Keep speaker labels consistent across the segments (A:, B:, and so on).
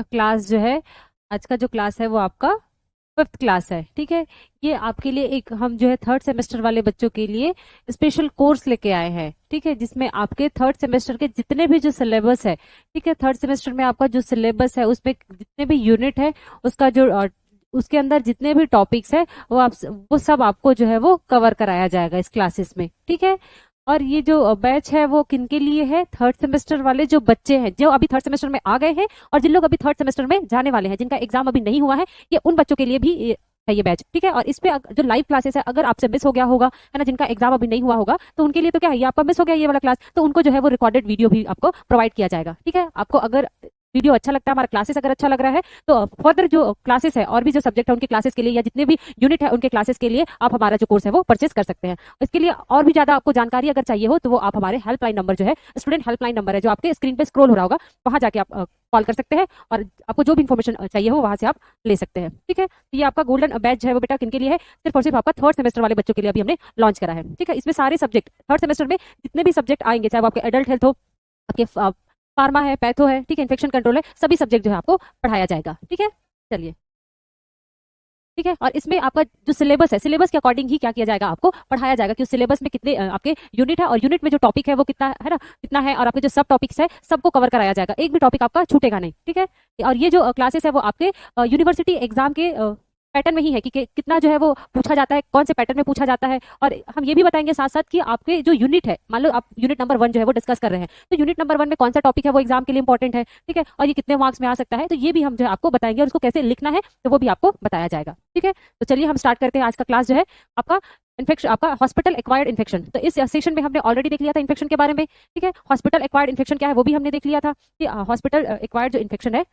A: Class जो है, आज का जो क्लास है वो आपका फिफ्थ क्लास है। ठीक है, ये आपके लिए एक हम जो है थर्ड सेमेस्टर वाले बच्चों के लिए स्पेशल कोर्स लेके आए हैं। ठीक है, जिसमें आपके थर्ड सेमेस्टर के जितने भी जो सिलेबस है, ठीक है, थर्ड सेमेस्टर में आपका जो सिलेबस है उसमें जितने भी यूनिट है, उसका जो उसके अंदर जितने भी टॉपिक्स है वो सब आपको जो है वो कवर कराया जाएगा इस क्लासेस में। ठीक है, और ये जो बैच है वो किन के लिए है? थर्ड सेमेस्टर वाले जो बच्चे हैं, जो अभी थर्ड सेमेस्टर में आ गए हैं और जिन लोग अभी थर्ड सेमेस्टर में जाने वाले हैं, जिनका एग्जाम अभी नहीं हुआ है, ये उन बच्चों के लिए भी है ये बैच। ठीक है, और इस पे जो लाइव क्लासेस है, अगर आपसे मिस हो गया होगा, है ना, जिनका एग्जाम अभी नहीं हुआ होगा, तो उनके लिए तो क्या है, ये आपका मिस हो गया ये वाला क्लास, तो उनको जो है वो रिकॉर्डेड वीडियो भी आपको प्रोवाइड किया जाएगा। ठीक है, आपको अगर वीडियो अच्छा लगता है, हमारा क्लासेस अगर अच्छा लग रहा है, तो फर्दर जो क्लासेस है और भी जो सब्जेक्ट है उनके क्लासेस के लिए, या जितने भी यूनिट है उनके क्लासेस के लिए आप हमारा जो कोर्स है वो परचेस कर सकते हैं। इसके लिए और भी ज्यादा आपको जानकारी अगर चाहिए हो, तो वो आप हमारे हेल्पलाइन नंबर जो है, स्टूडेंट हेल्पलाइन नंबर है, जो आपके स्क्रीन पे स्क्रॉल हो रहा होगा, वहां जाके आप कॉल कर सकते हैं और आपको जो भी इन्फॉर्मेशन चाहिए हो वहां से आप ले सकते हैं। ठीक है, तो ये आपका गोल्डन बैच जो है वो बेटा किन के लिए है? सिर्फ और सिर्फ आपका थर्ड सेमेस्टर वाले बच्चों के लिए अभी हमने लॉन्च करा है। ठीक है, इसमें सारे सब्जेक्ट थर्ड सेमेस्टर में जितने भी सब्जेक्ट आएंगे, चाहे वो आपके एडल्ट हेल्थ हो, आपके फार्मा है, पैथो है, ठीक है, इन्फेक्शन कंट्रोल है, सभी सब्जेक्ट जो है आपको पढ़ाया जाएगा। ठीक है, चलिए। ठीक है, और इसमें आपका जो सिलेबस है, सिलेबस के अकॉर्डिंग ही क्या किया जाएगा, आपको पढ़ाया जाएगा कि उस सिलेबस में कितने आपके यूनिट है, और यूनिट में जो टॉपिक है वो कितना है ना, कितना है, और आपके जो सब टॉपिक्स है सबको कवर कराया जाएगा, एक भी टॉपिक आपका छूटेगा नहीं। ठीक है, और ये जो क्लासेस है वो आपके यूनिवर्सिटी एग्जाम के पैटर्न में ही है कि कितना जो है वो पूछा जाता है, कौन से पैटर्न में पूछा जाता है, और हम ये भी बताएंगे साथ साथ कि आपके जो यूनिट है, मान लो आप यूनिट नंबर 1 जो है वो डिस्कस कर रहे हैं, तो यूनिट नंबर 1 में कौन सा टॉपिक है वो एग्जाम के लिए इंपॉर्टेंट है। ठीक है, और ये कितने मार्क्स में आ सकता है, तो ये भी हम जो है आपको बताएंगे, और उसको कैसे लिखना है तो वो भी आपको बताया जाएगा। ठीक है, तो चलिए हम स्टार्ट करते हैं आज का क्लास जो है आपका इन्फेक्शन, आपका हॉस्पिटल एक्वायर्ड इन्फेक्शन। तो इस सेशन में हमने ऑलरेडी देख लिया था इन्फेक्शन के बारे में। ठीक है, हॉस्पिटल एक्वायर्ड इन्फेक्शन क्या है वो भी हमने देख लिया था कि हॉस्पिटल एक्वायर्ड जो इन्फेक्शन है,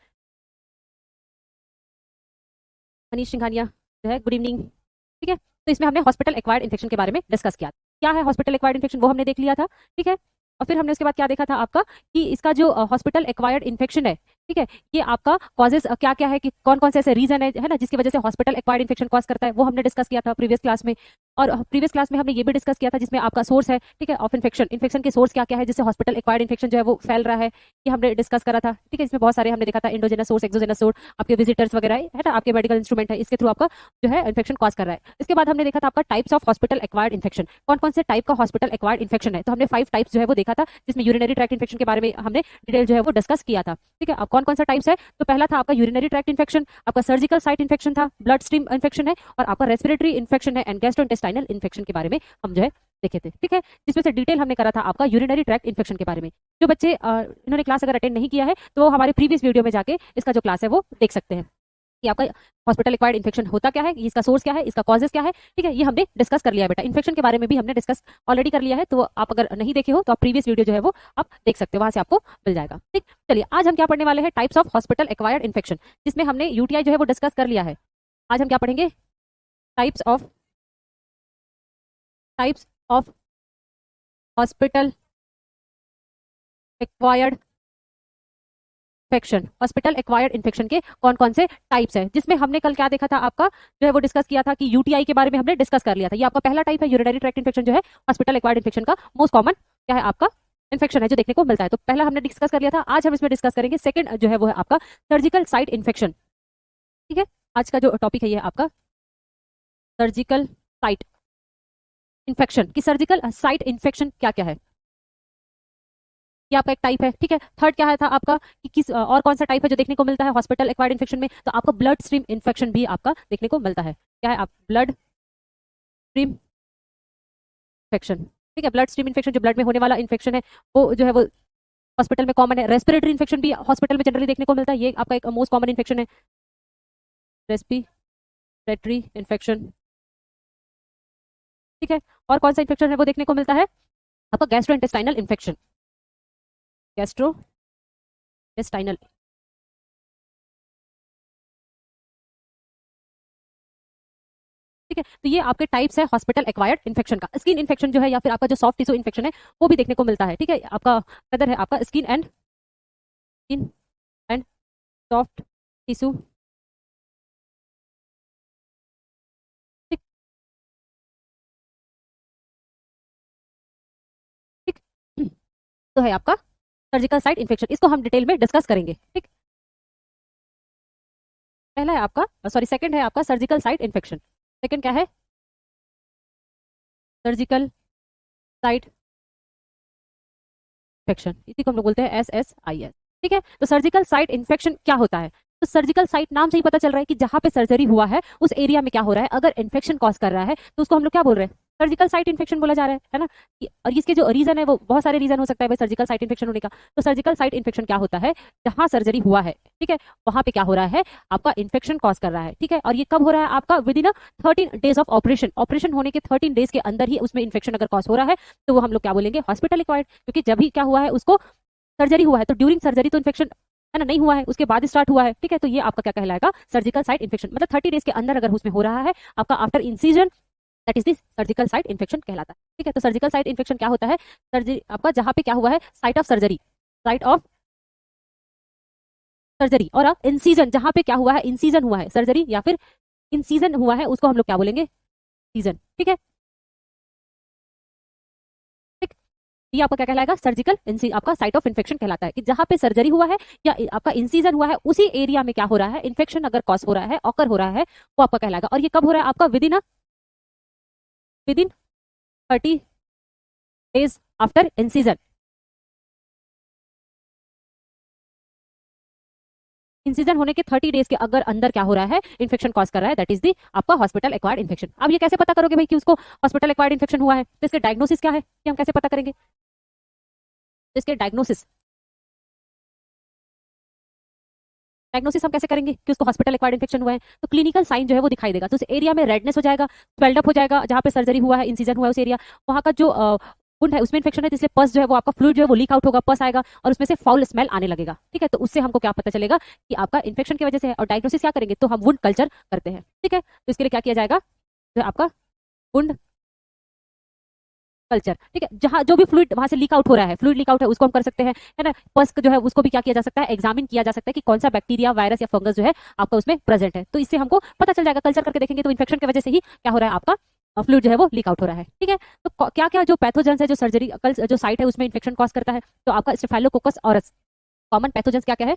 A: मनीष सिंघानिया जो है, गुड इवनिंग। ठीक है, तो इसमें हमने हॉस्पिटल एक्वायर्ड इन्फेक्शन के बारे में डिस्कस किया। क्या है हॉस्पिटल एक्वायर्ड इन्फेक्शन, वो हमने देख लिया था। ठीक है, और फिर हमने उसके बाद क्या देखा था आपका कि इसका जो हॉस्पिटल एक्वायर्ड इन्फेक्शन है, ठीक है, ये आपका कॉजेज क्या क्या है, कि कौन कौन से ऐसे रीजन है ना, जिसकी वजह से हॉस्पिटल एक्वायर्ड इन्फेक्शन कॉज करता है, वो हमने डिस्कस किया था प्रीवियस क्लास में। और प्रीवियस क्लास में हमने ये भी डिस्कस किया था जिसमें आपका सोर्स है, ठीक है, ऑफ इन्फेक्शन, इन्फेक्शन के सोर्स क्या क्या है जिससे हॉस्पिटल एक्वायर्ड इन्फेक्शन जो है वो फैल रहा है, ये हमने डिस्कस करा था। ठीक है, इसमें बहुत सारे हमने देखा था, इंडोजेनस सोर्स, एक्सोजेनस सोर्स, आपके विजिटर्स वगैरह है ना, आपके मेडिकल इंस्ट्रूमेंट है, इसके थ्रू आपका जो है इन्फेक्शन कॉज कर रहा है। इसके बाद हमने देखा था आपका types of hospital acquired infection, कौन कौन से टाइप का हॉस्पिटल एक्वायर्ड इन्फेक्शन है, तो हमने 5 टाइप्स जो है वो देखा था, जिसमें यूरिनरी ट्रैक्ट इन्फेक्शन के बारे में हमने डिटेल जो है वो डिस्कस किया था। ठीक है, अब कौन कौन सा टाइप्स है, तो पहला था आपका यूरिनरी ट्रैक्ट इन्फेक्शन, आपका सर्जिकल साइट इन्फेक्शन था, ब्लड स्ट्रीम इन्फेक्शन है, और आपका रेस्पिरेटरी इन्फेक्शन है, एंड गैस्ट्रोइंटेस्टाइनल इन्फेक्शन के बारे में हम जो है देखे थे। ठीक है, जिसमें से डिटेल हमने करा था आपका यूरिनरी ट्रैक्ट इन्फेक्शन के बारे में। जो बच्चे इन्होंने क्लास अगर अटेंड नहीं किया है, तो वो हमारे प्रीवियस वीडियो में जाके इसका जो क्लास है वो देख सकते हैं कि आपका हॉस्पिटल एक्वायर्ड इन्फेक्शन होता क्या है, इसका सोर्स क्या है, इसका कॉजेस क्या है। ठीक है, ये हमने डिस्कस कर लिया है बेटा, इन्फेक्शन के बारे में भी हमने डिस्कस ऑलरेडी कर लिया है, तो आप अगर नहीं देखे हो तो आप प्रीवियस वीडियो जो है वो आप देख सकते हो, वहां से आपको मिल जाएगा। ठीक, चलिए आज हम क्या पढ़ने वाले हैं, types of hospital acquired infection, जिसमें हमने यूटीआई जो है वो डिस्कस कर लिया है। आज हम क्या पढ़ेंगे, types of types of hospital acquired infection, hospital acquired infection के कौन कौन से टाइप्स है, जिसमें हमने कल क्या देखा था आपका जो है वो डिस्कस किया था कि यूटीआई के बारे में हमने डिस्कस कर लिया था। ये आपका पहला टाइप है, यूरिनरी ट्रैक्ट इन्फेक्शन जो है हॉस्पिटल एक्वायर्ड इन्फेक्शन का मोस्ट कॉमन क्या है आपका इन्फेक्शन है जो देखने को मिलता है, तो पहला हमने डिस्कस कर लिया था। आज हम इसमें डिस्कस करेंगे सेकंड जो है वो है आपका सर्जिकल साइट इन्फेक्शन। ठीक है, आज का जो टॉपिक है ये आपका सर्जिकल साइट इन्फेक्शन, की सर्जिकल साइट इन्फेक्शन क्या क्या है, ये आपका एक टाइप है। ठीक है, थर्ड क्या है था आपका कि किस और कौन सा टाइप है जो देखने को मिलता है हॉस्पिटल एक्वायर्ड इन्फेक्शन में, तो आपका ब्लड स्ट्रीम इन्फेक्शन भी आपका देखने को मिलता है। क्या है आप ब्लड स्ट्रीम इन्फेक्शन। ठीक है, ब्लड स्ट्रीम इन्फेक्शन जो ब्लड में होने वाला इन्फेक्शन है, वो जो है वो हॉस्पिटल में कॉमन है। रेस्पिरेटरी इन्फेक्शन भी हॉस्पिटल में जनरली देखने को मिलता है, ये आपका एक मोस्ट कॉमन इन्फेक्शन है, रेस्पिरेटरी इन्फेक्शन। ठीक है, और कौन सा इन्फेक्शन है वो देखने को मिलता है आपका गैस्ट्रोइंटेस्टाइनल इन्फेक्शन, गैस्ट्रोइंटेस्टाइनल। ठीक है, तो ये आपके टाइप्स है हॉस्पिटल एक्वायर्ड इन्फेक्शन का। स्किन इन्फेक्शन जो है या फिर आपका जो सॉफ्ट टिश्यू इन्फेक्शन है वो भी देखने को मिलता है। ठीक है, आपका कदर है आपका स्किन एंड सॉफ्ट टिश्यू। ठीक, ठीक, तो है आपका सर्जिकल साइट इन्फेक्शन, इसको हम डिटेल में डिस्कस करेंगे। ठीक, पहला है आपका, सॉरी सेकंड है आपका सर्जिकल साइट इन्फेक्शन। सेकंड क्या है? सर्जिकल साइट इन्फेक्शन, इसी को हम लोग बोलते हैं SSIS। ठीक है, तो सर्जिकल साइट इन्फेक्शन क्या होता है? तो सर्जिकल साइट नाम से ही पता चल रहा है कि जहां पे सर्जरी हुआ है उस एरिया में क्या हो रहा है, अगर इन्फेक्शन कॉज कर रहा है तो उसको हम लोग क्या बोल रहे हैं? सर्जिकल साइट इन्फेक्शन बोला जा रहा है ना। और इसके जो रीजन है वो बहुत सारे रीजन हो सकता है भाई सर्जिकल साइट इन्फेक्शन होने का। तो सर्जिकल साइट इन्फेक्शन क्या होता है? जहां सर्जरी हुआ है, ठीक है, वहां पे क्या हो रहा है, आपका इन्फेक्शन कॉज कर रहा है। ठीक है, और ये कब हो रहा है आपका? With in 13 days of operation. Operation होने के 13 डेज के अंदर ही उसमें इन्फेक्शन अगर कॉज हो रहा है तो वो हम लोग क्या बोलेंगे? Hospital acquired. क्योंकि जब भी क्या हुआ है उसको सर्जरी हुआ है, तो ड्यूरिंग सर्जरी तो इन्फेक्शन है ना नहीं हुआ है, उसके बाद स्टार्ट हुआ है। ठीक है, तो ये आपका क्या कहलाएगा? Surgical site infection. मतलब 30 डेज के अंदर अगर उसमें हो रहा है आपका after incision, that is this surgical site infection कहलाता है। ठीक है, तो सर्जिकल साइट इन्फेक्शन क्या होता है? सर्जरी आपका जहां पे क्या हुआ है, site of surgery, site of surgery, और इंसिजन जहां पे क्या हुआ है, इंसिजन हुआ है, सर्जरी या फिर इंसिजन हुआ है, उसको हम लोग क्या बोलेंगे? सीजन। ठीक है, ठीक। ये आपका क्या कहलाएगा? सर्जिकल आपका साइट ऑफ इन्फेक्शन कहलाता है कि जहां पे सर्जरी हुआ है या आपका इंसिजन हुआ है उसी एरिया में क्या हो रहा है, इन्फेक्शन अगर कॉज हो रहा है, ऑकर हो रहा है, वो आपका कहलाएगा। और ये कब हो रहा है आपका? With in 30 days after incision. Incision होने के 30 डेज के अगर अंदर क्या हो रहा है, इन्फेक्शन कॉज कर रहा है, दैट इज दी आपका हॉस्पिटल एक्वायर्ड इन्फेक्शन। अब ये कैसे पता करोगे भाई कि उसको हॉस्पिटल एक्वायर्ड इन्फेक्शन हुआ है? तो इसके डायग्नोसिस क्या है कि हम कैसे पता करेंगे? तो इसके डायग्नोसिस, डायग्नोसिस हम कैसे करेंगे कि उसको हॉस्पिटल एक्वायर्ड इन्फेक्शन हुआ है? तो क्लिनिकल साइन जो है वो दिखाई देगा। तो उस एरिया में रेडनेस हो जाएगा, स्वेल्ड अप हो जाएगा, जहां पे सर्जरी हुआ है, इंसिजन हुआ है उस एरिया, वहां का जो वुंड है उसमें इन्फेक्शन है, इसलिए पस जो है वो आपका फ्लूइड जो है वो लीक आउट होगा, पस आएगा और उसमें से फाउल स्मेल आने लगेगा। ठीक है, तो उससे हमको क्या पता चलेगा कि आपका इन्फेक्शन की वजह से है। और डायग्नोसिस क्या करेंगे? तो हम वुंड कल्चर करते हैं। ठीक है, तो इसके लिए क्या किया जाएगा? जो आपका वुंड कल्चर, ठीक है, जहां जो भी फ्लूइड वहां से लीक आउट हो रहा है, फ्लूइड लीक आउट है, उसको हम कर सकते हैं, है ना। पस जो है उसको भी क्या किया जा सकता है? एग्जामिन किया जा सकता है कि कौन सा बैक्टीरिया, वायरस या फंगस जो है आपका उसमें प्रेजेंट है। तो इससे हमको पता चल जाएगा, कल्चर करके देखेंगे तो इन्फेक्शन की वजह से ही क्या हो रहा है, आपका फ्लूइड जो है वो लीक आउट हो रहा है। ठीक है, तो क्या क्या जो पैथोजेंस है, जो सर्जरी जो साइट है उसमें इन्फेक्शन कॉज करता है, तो आपका स्टेफाइलोकोकस ऑरस। कॉमन पैथोजेंस क्या क्या है?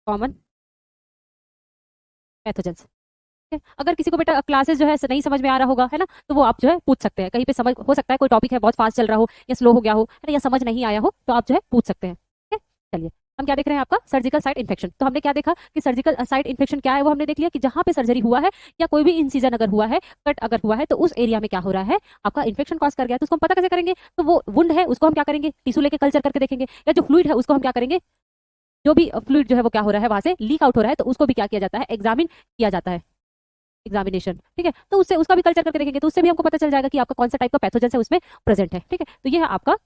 A: Common pathogens. है। अगर किसी को बेटा क्लासेस जो है नहीं समझ में आ रहा होगा, है ना, तो वो आप जो है पूछ सकते हैं। कहीं पे समझ हो सकता है कोई टॉपिक है बहुत फास्ट चल रहा हो या स्लो हो गया हो, है ना, या समझ नहीं आया हो, तो आप जो है पूछ सकते हैं। ठीक है, चलिए हम क्या देख रहे हैं? आपका सर्जिकल साइट इन्फेक्शन। तो हमने क्या देखा कि सर्जिकल साइट इन्फेक्शन क्या है, वो हमने देख लिया कि जहां पे सर्जरी हुआ है या कोई भी इंसिजन अगर हुआ है, कट अगर हुआ है, तो उस एरिया में क्या हो रहा है, आपका इन्फेक्शन कॉज कर गया। तो उसको हम पता कैसे करेंगे? तो वो वुंड है उसको हम क्या करेंगे? टिश्यू लेके कल्चर करके देखेंगे, या जो फ्लूइड है उसको हम क्या करेंगे? जो भी फ्लूइड जो है वो क्या हो रहा है, वहां से लीक आउट हो रहा है, तो उसको भी क्या किया जाता है? एग्जामिन किया जाता है, एग्जामिनेशन। ठीक है, तो उससे उसका भी कल्चर करके देखेंगे, तो उससे भी हमको पता चल जाएगा कि आपका कौन सा टाइप का पैथोजन है उसमें प्रेजेंट है। ठीक है, तो ये है आपका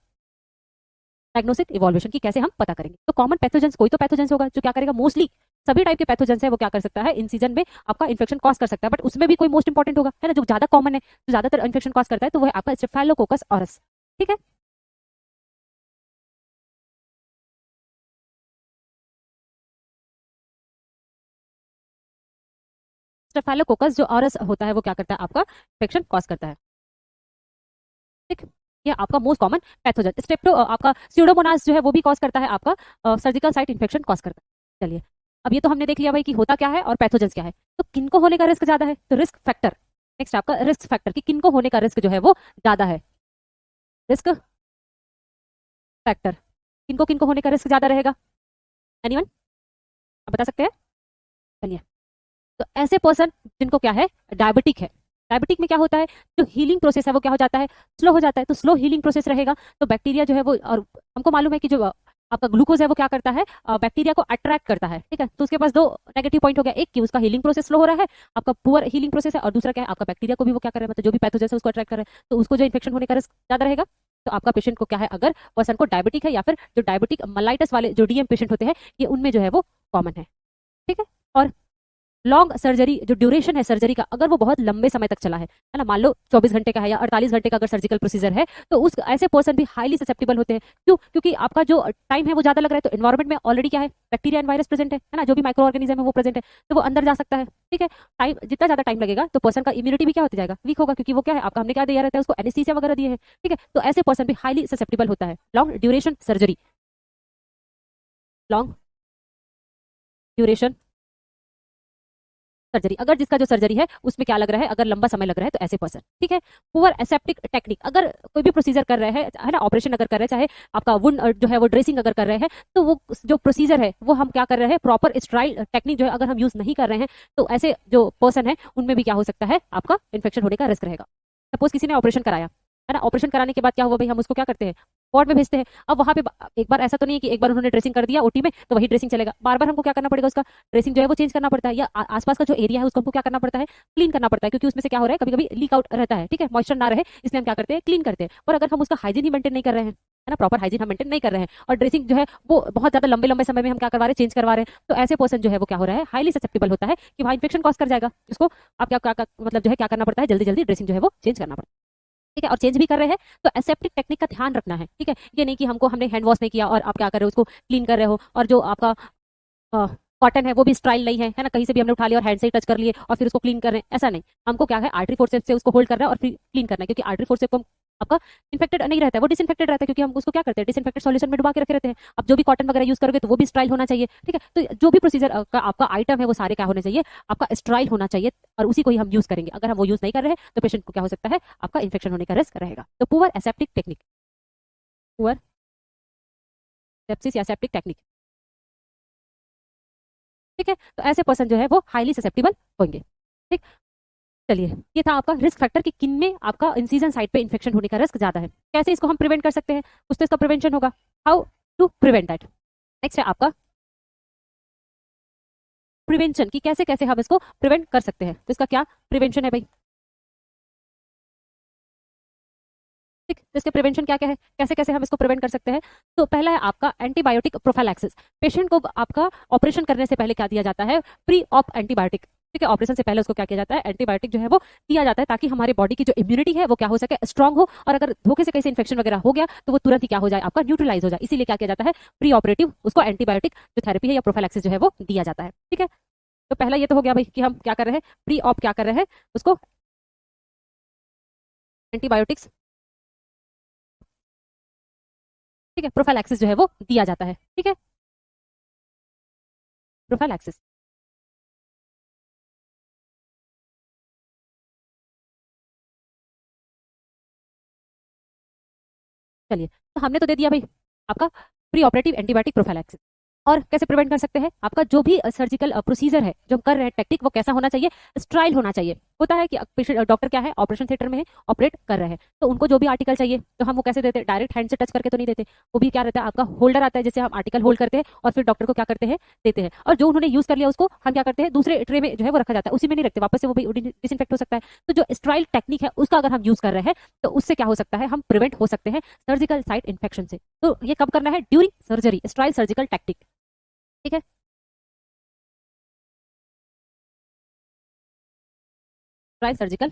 A: डायग्नोस्टिक इवोल्यूशन की कैसे हम पता करेंगे। तो कॉमन पैथोजेंस, कोई तो पैथोजेंस होगा जो क्या करेगा, मोस्टली सभी टाइप के पैथोजेंस है वो क्या कर सकता है, इंसिजन में आपका इन्फेक्शन कॉज कर सकता है। बट उसमें भी कोई मोस्ट इंपॉर्टेंट होगा, है ना, जो ज्यादा कॉमन है, जो ज्यादातर इन्फेक्शन कॉज करता है, तो वो है आपका स्टेफाइलोकोकस ऑरस। ठीक है, स्टेफाइलोकोकस जो ऑरस होता है वो क्या करता है, आपका इन्फेक्शन कॉज करता है। ठीक, ये आपका मोस्ट कॉमन पैथोजन। स्टेप्टो आपका स्यूडोमोनास जो है वो भी कॉज करता है, आपका सर्जिकल साइट इन्फेक्शन कॉज करता है। चलिए, अब ये तो हमने देख लिया भाई कि होता क्या है और पैथोजेंस क्या है। तो किनको होने का रिस्क ज्यादा है? तो रिस्क फैक्टर, नेक्स्ट आपका रिस्क फैक्टर कि किनको होने का रिस्क जो है वो ज्यादा है। रिस्क फैक्टर, किनको किनको होने का रिस्क ज्यादा रहेगा? एनीवन, आप बता सकते हैं? चलिए, तो ऐसे पर्सन जिनको क्या है, डायबिटिक है। डायबिटिक में क्या होता है, जो हीलिंग प्रोसेस है वो क्या हो जाता है, स्लो हो जाता है। तो स्लो हीलिंग प्रोसेस रहेगा, तो बैक्टीरिया जो है वो, और हमको मालूम है कि जो आपका ग्लूकोज है वो क्या करता है, बैक्टीरिया को अट्रैक्ट करता है। ठीक है, तो उसके पास दो नेगेटिव पॉइंट हो गया, एक कि उसका हीलिंग प्रोसेस स्लो हो रहा है, आपका पुअर हीलिंग प्रोसेस है, और दूसरा क्या है, आपका बैक्टीरिया को भी वो क्या कर रहा है, मतलब जो भी पैथोजन है उसको अट्रैक्ट कर रहा है, तो उसको जो इन्फेक्शन होने का रिस्क ज्यादा रहेगा। तो आपका पेशेंट को क्या है, अगर पर्सन को डायबिटिक है या फिर जो डायबिटिक मलाइटस वाले जो डीएम पेशेंट होते हैं, ये उनमें जो है वो कॉमन है। ठीक है, और लॉन्ग सर्जरी जो ड्यूरेशन है सर्जरी का, अगर वो बहुत लंबे समय तक चला है ना, मान लो 24 घंटे का है या 48 घंटे का अगर सर्जिकल प्रोसीजर है, तो उस ऐसे पर्सन भी हाईली ससेप्टेबल होते हैं। क्यों? क्योंकि आपका जो टाइम है वो ज्यादा लग रहा है, तो एनवायरमेंट में ऑलरेडी क्या है, बैक्टीरिया एंड वायरस प्रेजेंट है ना, जो भी माइक्रो ऑर्गेनिज्म है वो प्रेजेंट है, तो वो अंदर जा सकता है। ठीक है, टाइम जितना ज्यादा टाइम लगेगा तो पर्सन का इम्यूनिटी भी क्या होता जाएगा, वीक होगा, क्योंकि वो क्या है, आपका हमने क्या दिया रहता है उसको, एनेस्थीसिया वगैरह दिए हैं। ठीक है, तो ऐसे पर्सन भी हाईली ससेप्टेबल होता है long duration surgery, long duration surgery, अगर जिसका जो सर्जरी है उसमें क्या लग रहा है, अगर लंबा समय लग रहा है तो ऐसे पर्सन, ठीक है। पुअर एसेप्टिक टेक्निक, अगर कोई भी प्रोसीजर कर रहे हैं, है ना, ऑपरेशन अगर कर रहे हैं, चाहे आपका वुंड जो है वो ड्रेसिंग अगर कर रहे हैं, तो वो जो प्रोसीजर है वो हम क्या कर रहे हैं, प्रॉपर स्ट्राइल टेक्निक जो है अगर हम यूज नहीं कर रहे हैं, तो ऐसे जो पर्सन है उनमें भी क्या हो सकता है, आपका इन्फेक्शन होने का रिस्क रहेगा। सपोज किसी ने ऑपरेशन कराया, है ना, ऑपरेशन कराने के बाद क्या हुआ भाई, हम उसको क्या करते हैं, वार्ड में भेजते हैं। अब वहां पे एक बार ऐसा तो नहीं है कि एक बार उन्होंने ड्रेसिंग कर दिया ओटी में तो वही ड्रेसिंग चलेगा, बार बार हमको क्या करना पड़ेगा, उसका ड्रेसिंग जो है वो चेंज करना पड़ता है, या आसपास का जो एरिया है उसको हमको क्या करना पड़ता है, क्लीन करना पड़ता है, क्योंकि उसमें से क्या हो रहा है, कभी कभी लीक आउट रहता है, ठीक है, मॉइस्चर ना रहे, इसलिए हम क्या करते हैं, क्लीन करते हैं। और अगर हम उसका हाइजीन ही मेंटेन नहीं कर रहे हैं, है ना, प्रॉपर हाइजीन हम मेंटेन नहीं कर रहे हैं, और ड्रेसिंग जो है वो बहुत ज्यादा लंबे लंबे समय में हम क्या करवा रहे हैं, चेंज करवा रहे हैं, तो ऐसे पर्सन जो है वो क्या हो रहा है, हाईली ससेप्टेबल होता है कि वहाँ इन्फेक्शन कॉज कर जाएगा, इसको आप मतलब जो है क्या करना पड़ता है, जल्दी जल्दी ड्रेसिंग जो है वो चेंज करना पड़ता है, ठीक है। और चेंज भी कर रहे हैं तो एसेप्टिक टेक्निक का ध्यान रखना है, ठीक है। ये नहीं कि हमको हमने हैंड वॉश नहीं किया और आप क्या कर रहे हो, उसको क्लीन कर रहे हो, और जो आपका कॉटन है वो भी स्ट्राइल नहीं है ना, कहीं से भी हमने उठा लिया और हैंड से ही टच कर लिए और फिर उसको क्लीन कर रहे हैं, ऐसा नहीं। हमको क्या है, आर्टरी फोर्सेप्स से उसको होल्ड करना है और फिर क्लीन करना है, क्योंकि आर्टरी फोर्सेप्स को आपका इन्फेक्टेड नहीं रहता है, वो डिसइंफेक्टेड रहता है, क्योंकि हम उसको क्या करते हैं, डिसइंफेक्टेड सॉल्यूशन में डुबा के रखे रहते हैं। अब जो भी कॉटन वगैरह यूज करोगे तो वो भी स्ट्राइल होना चाहिए, ठीक है। तो जो भी प्रोसीजर का आपका आइटम है वो सारे क्या होने चाहिए, आपका स्ट्राइल होना चाहिए, और उसी को ही हम यूज करेंगे। अगर हम वो यूज नहीं कर रहे हैं तो पेशेंट को क्या हो सकता है, आपका इन्फेक्शन होने का रिस्क रहेगा। तो poor aseptic technique, poor sepsis या सेप्टिक टेक्निक, ठीक है। तो ऐसे पर्सन जो है वो हाईली ससेप्टेबल होंगे, ठीक। चलिए, ये था आपका रिस्क फैक्टर कि किन में आपका इंसिजन साइट पे इन्फेक्शन होने का रिस्क ज्यादा है, कैसे इसको हम प्रिवेंट कर सकते हैं, कुछ तो इसका प्रिवेंशन होगा, how to prevent that. Next है आपका प्रिवेंशन, कि कैसे कैसे हम इसको प्रिवेंट कर सकते हैं, तो इसका क्या प्रिवेंशन है भाई, ठीक। तो इसके प्रिवेंशन क्या क्या है, कैसे कैसे हम इसको प्रिवेंट कर सकते हैं। तो पहला है आपका एंटीबायोटिक प्रोफाइलैक्सिस। पेशेंट को आपका ऑपरेशन करने से पहले क्या दिया जाता है, प्री ऑप एंटीबायोटिक, ठीक है। ऑपरेशन से पहले उसको क्या किया जाता है, एंटीबायोटिक जो है वो दिया जाता है, ताकि हमारे बॉडी की जो इम्यूनिटी है वो क्या हो सके, स्ट्रांग हो, और अगर धोखे से कहीं से इन्फेक्शन वगैरह हो गया तो वो तुरंत ही क्या हो जाए, आपका न्यूट्रलाइज हो जाए। इसीलिए क्या किया जाता है, प्री ऑपरेटिव उसको एंटीबायोटिक जो थेरेपी है या प्रोफाइलैक्सिस जो है वो दिया जाता है, ठीक है। तो पहला ये तो हो गया भाई कि हम क्या कर रहे हैं, प्री ऑप क्या कर रहे हैं, उसको एंटीबायोटिक्स, ठीक है, प्रोफाइलैक्सिस जो है वो दिया जाता है, ठीक है, प्रोफाइलैक्सिस। चलिए, तो हमने तो दे दिया भाई आपका प्री ऑपरेटिव एंटीबायोटिक प्रोफाइलैक्सिस। और कैसे प्रिवेंट कर सकते हैं, आपका जो भी सर्जिकल प्रोसीजर है जो हम कर रहे हैं, टेक्निक वो कैसा होना चाहिए, स्ट्राइल होना चाहिए। होता है कि पेशेंट डॉक्टर क्या है, ऑपरेशन थिएटर में है, ऑपरेट कर रहे हैं, तो उनको जो भी आर्टिकल चाहिए तो हम वो कैसे देते हैं, डायरेक्ट हैंड से टच करके तो नहीं देते, वो भी क्या रहता है, आपका होल्डर आता है जिससे हम आर्टिकल होल्ड करते हैं और फिर डॉक्टर को क्या करते हैं, देते हैं। और जो उन्होंने यूज कर लिया उसको हम क्या करते हैं, दूसरे ट्रे में जो है वो रखा जाता है, उसी में नहीं रखते, वापस से वो भी डिसइंफेक्ट हो सकता है। तो जो स्ट्राइल टेक्निक है उसका अगर हम यूज कर रहे हैं तो उससे क्या हो सकता है, हम प्रिवेंट हो सकते हैं सर्जिकल साइट इन्फेक्शन से। तो ये कब करना है, ड्यूरिंग सर्जरी, स्ट्राइल सर्जिकल टेक्निक, ठीक है। स्ट्राइल सर्जिकल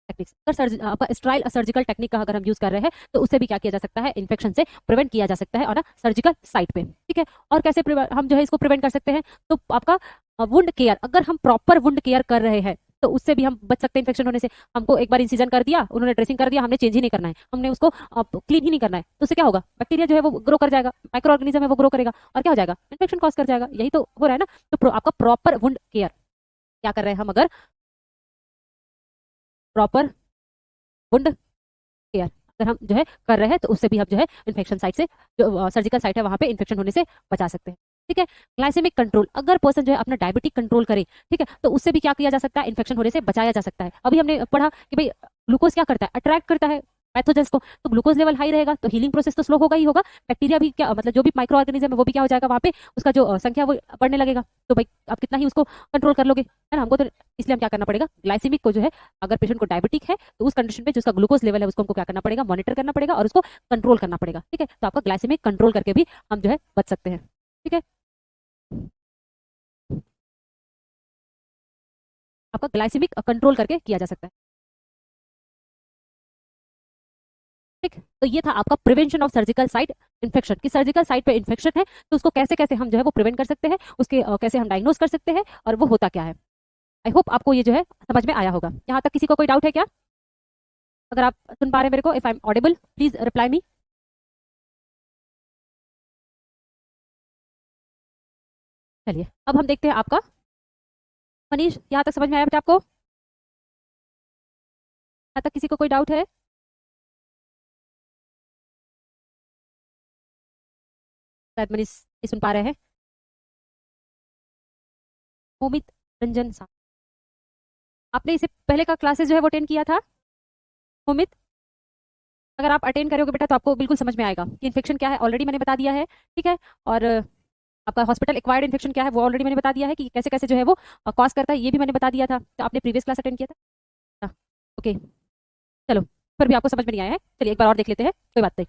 A: टेक्निक्स, अगर आपका स्ट्राइल सर्जिकल टेक्निक का अगर हम यूज कर रहे हैं तो उससे भी क्या किया जा सकता है, इन्फेक्शन से प्रिवेंट किया जा सकता है, और ना सर्जिकल साइट पे, ठीक है। और कैसे हम जो है इसको प्रिवेंट कर सकते हैं, तो आपका वुंड केयर, अगर हम प्रॉपर वुंड केयर कर रहे हैं तो उससे भी हम बच सकते हैं इन्फेक्शन होने से। हमको एक बार इंसिजन कर दिया, उन्होंने ड्रेसिंग कर दिया, हमने चेंज ही नहीं करना है, हमने उसको क्लीन ही नहीं करना है, तो उससे क्या होगा, बैक्टीरिया जो है वो ग्रो कर जाएगा, माइक्रो ऑर्गेनिज्म है वो ग्रो करेगा और क्या हो जाएगा, इन्फेक्शन कॉज कर जाएगा। यही तो हो रहा है ना। तो आपका प्रॉपर वुंड केयर क्या कर रहे हैं हम, अगर प्रॉपर वुंड केयर अगर हम जो है कर रहे हैं तो उससे भी हम जो है इन्फेक्शन साइट से, जो सर्जिकल साइट है वहां पे इन्फेक्शन होने से बचा सकते हैं, ठीक है। ग्लाइसेमिक कंट्रोल, अगर पर्सन जो है अपना डायबिटिक कंट्रोल करे, ठीक है, तो उससे भी क्या किया जा सकता है, इन्फेक्शन होने से बचाया जा सकता है। अभी हमने पढ़ा कि भाई ग्लूकोज क्या करता है, अट्रैक्ट करता है पैथोजेंस को, तो ग्लूकोज लेवल हाई रहेगा तो हीलिंग प्रोसेस तो स्लो होगा ही होगा, बैक्टीरिया भी क्या मतलब जो भी माइक्रो ऑर्गेनिज्म है वो भी क्या हो जाएगा, वहां पे उसका जो संख्या वो बढ़ने लगेगा। तो भाई आप कितना ही उसको कंट्रोल कर लोगे, है ना। हमको तो इसलिए हम क्या करना पड़ेगा, ग्लाइसेमिक को जो है, अगर पेशेंट को डायबिटिक है तो उस कंडीशन में जो उसका ग्लूकोज लेवल है उसको हमको क्या करना पड़ेगा, मॉनिटर करना पड़ेगा और उसको कंट्रोल करना पड़ेगा, ठीक है। तो आपका ग्लाइसेमिक कंट्रोल करके भी हम जो है बच सकते हैं, ठीक है। आपका ग्लाइसेमिक कंट्रोल करके किया जा सकता है, ठीक। तो ये था आपका prevention of surgical site infection, कि सर्जिकल साइट पे इन्फेक्शन है तो उसको कैसे कैसे हम जो है वो प्रिवेंट कर सकते हैं, उसके कैसे हम डायग्नोज कर सकते हैं और वो होता क्या है। आई होप आपको ये जो है समझ में आया होगा। यहाँ तक किसी को कोई डाउट है क्या, अगर आप सुन पा रहे हैं मेरे को, if I am audible please reply me. चलिए अब हम देखते हैं आपका। मनीष, यहाँ तक समझ में आया बेटा आपको? यहाँ तक किसी को कोई डाउट है? शायद मनीष नहीं सुन पा रहे हैं। मोमित रंजन सा, आपने इससे पहले का क्लासेस जो है वो अटेंड किया था? मोमित, अगर आप अटेंड करोगे बेटा तो आपको बिल्कुल समझ में आएगा कि इन्फेक्शन क्या है, ऑलरेडी मैंने बता दिया है। ठीक है। और आपका हॉस्पिटल एक्वायर्ड इन्फेक्शन क्या है वो ऑलरेडी मैंने बता दिया है कि कैसे कैसे जो है वो कॉज करता है, ये भी मैंने बता दिया था। तो आपने प्रीवियस क्लास अटेंड किया था? ओके। चलो, फिर भी आपको समझ में नहीं आया है, चलिए एक बार और देख लेते हैं, कोई बात नहीं।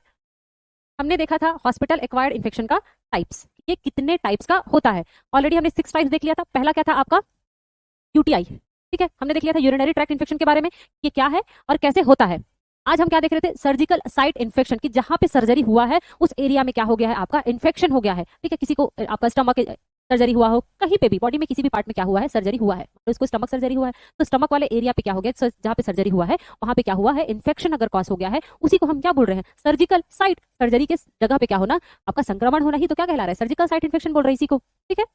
A: हमने देखा था हॉस्पिटल एक्वायर्ड इन्फेक्शन का टाइप्स, ये कितने टाइप्स का होता है। ऑलरेडी हमने 6 टाइप्स देख लिया था। पहला क्या था आपका? यूटीआई। ठीक है, हमने देख लिया था यूरिनरी ट्रैक्ट इन्फेक्शन के बारे में, ये क्या है और कैसे होता है। आज हम क्या देख रहे थे? सर्जिकल साइट इन्फेक्शन, की जहां पे सर्जरी हुआ है उस एरिया में क्या हो गया है आपका? इन्फेक्शन हो गया है। ठीक है, किसी को आपका स्टमक सर्जरी हुआ हो, कहीं पे भी बॉडी में किसी भी पार्ट में क्या हुआ है? सर्जरी हुआ है, तो उसको स्टमक सर्जरी हुआ है, तो स्टमक वाले एरिया पे क्या हो गया? जहां पे सर्जरी हुआ है वहां पे क्या हुआ है? इन्फेक्शन अगर कॉज हो गया है, उसी को हम क्या बोल रहे हैं? Surgical site. सर्जरी के जगह पे क्या होना? आपका संक्रमण होना ही तो क्या कहला रहा है? सर्जिकल साइट इन्फेक्शन बोल रहे हैं इसी को। ठीक है,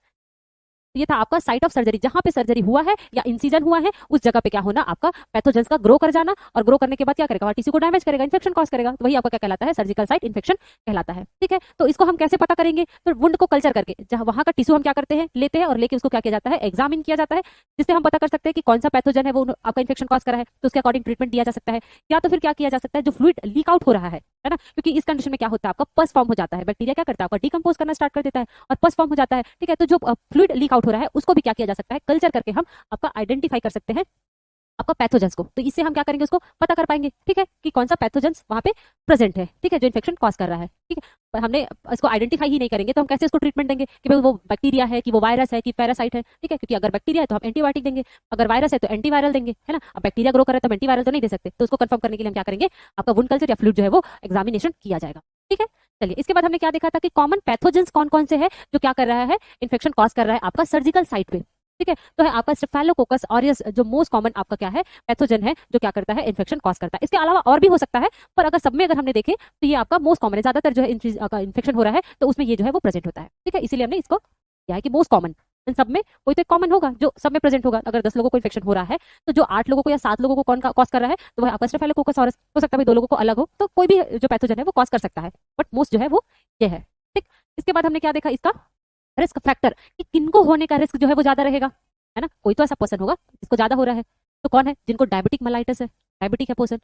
A: तो ये था आपका साइट ऑफ सर्जरी, जहां पे सर्जरी हुआ है या इंसिजन हुआ है उस जगह पे क्या होना? आपका पैथोजेंस का ग्रो कर जाना, और ग्रो करने के बाद क्या करेगा? वहां टिश्यू को डैमेज करेगा, इन्फेक्शन कॉज करेगा, तो वही आपका क्या कहलाता है? सर्जिकल साइट इन्फेक्शन कहलाता है। ठीक है, तो इसको हम कैसे पता करेंगे? तो वुंड को कल्चर करके, जहां वहां का टिश्यू हम क्या करते हैं? लेते हैं और लेके उसको क्या किया जाता है? एग्जामिन किया जाता है, जिससे हम पता कर सकते हैं कि कौन सा पैथोजन है वो आपका इन्फेक्शन कॉज करा है, तो उसके अकॉर्डिंग ट्रीटमेंट दिया जा सकता है। या तो फिर क्या किया जा सकता है? जो फ्लूइड लीक आउट हो रहा है ना, क्योंकि इस कंडीशन में क्या होता है? आपका पस फॉर्म हो जाता है, बैक्टीरिया क्या करता है? आपका डिकम्पोज करना स्टार्ट कर देता है और पस फॉर्म हो जाता है। ठीक है, तो जो फ्लूइड लीक आउट हो रहा है उसको भी क्या किया जा सकता है? कल्चर करके हम आपका आइडेंटिफाई कर सकते हैं आपका पैथोजेंस को। तो इससे हम क्या करेंगे? उसको पता कर पाएंगे। ठीक है, कि कौन सा पैथोजेंस वहां पे प्रेजेंट है, ठीक है, जो इन्फेक्शन कॉज कर रहा है। ठीक है, पर हमने इसको आइडेंटिफाई ही नहीं करेंगे तो हम कैसे इसको ट्रीटमेंट देंगे कि भाई वो बैक्टीरिया है कि वो वायरस है कि पैरासाइट है। ठीक है, क्योंकि अगर बैक्टीरिया है तो हम एंटीबायोटिक देंगे, अगर वायरस है तो एंटीवायरल देंगे, है ना। अब बैक्टीरिया ग्रो कर रहा है तो हम एंटीवायरल तो नहीं दे सकते, तो उसको कंफर्म करने के लिए हम क्या करेंगे? आपका वुंड कल्चर या फ्लूइड जो है वो एग्जामिनेशन किया जाएगा। ठीक है, चलिए इसके बाद हमने क्या देखा था कि कॉमन पैथोजेंस कौन कौन से है जो क्या कर रहा है? इन्फेक्शन कॉज कर रहा है आपका सर्जिकल साइट पे। ठीक है, तो है आपका स्टेफाइलोकोकस ऑरियस, जो मोस्ट कॉमन आपका क्या है? पैथोजन है, जो क्या करता है? इन्फेक्शन कॉज करता है। इसके अलावा और भी हो सकता है, पर अगर सब में अगर हमने देखे तो ये आपका मोस्ट कॉमन है। ज्यादातर जो है इन्फेक्शन हो रहा है तो उसमें ये जो है वो प्रेजेंट होता है। ठीक है, इसीलिए हमने इसको किया है कि मोस्ट कॉमन। इन सब में कोई तो एक कॉमन होगा जो सब में प्रेजेंट होगा। अगर 10 लोगों को इन्फेक्शन हो रहा है तो जो 8 लोगों को या 7 लोगों को कौन कॉज कर रहा है? तो वह आपका स्टेफाइलोकोकस ऑरियस हो सकता है, 2 लोगों को अलग हो, तो कोई भी जो पैथोजन है वो कॉज कर सकता है, बट मोस्ट जो है वो ये है। ठीक, इसके बाद हमने क्या देखा? इसका रिस्क फैक्टर, कि किनको होने का रिस्क जो है वो ज्यादा रहेगा, है ना। कोई तो ऐसा पर्सन होगा जिसको ज्यादा हो रहा है, तो कौन है? जिनको डायबिटिक मलाइटिस है, डायबिटिक है पर्सन।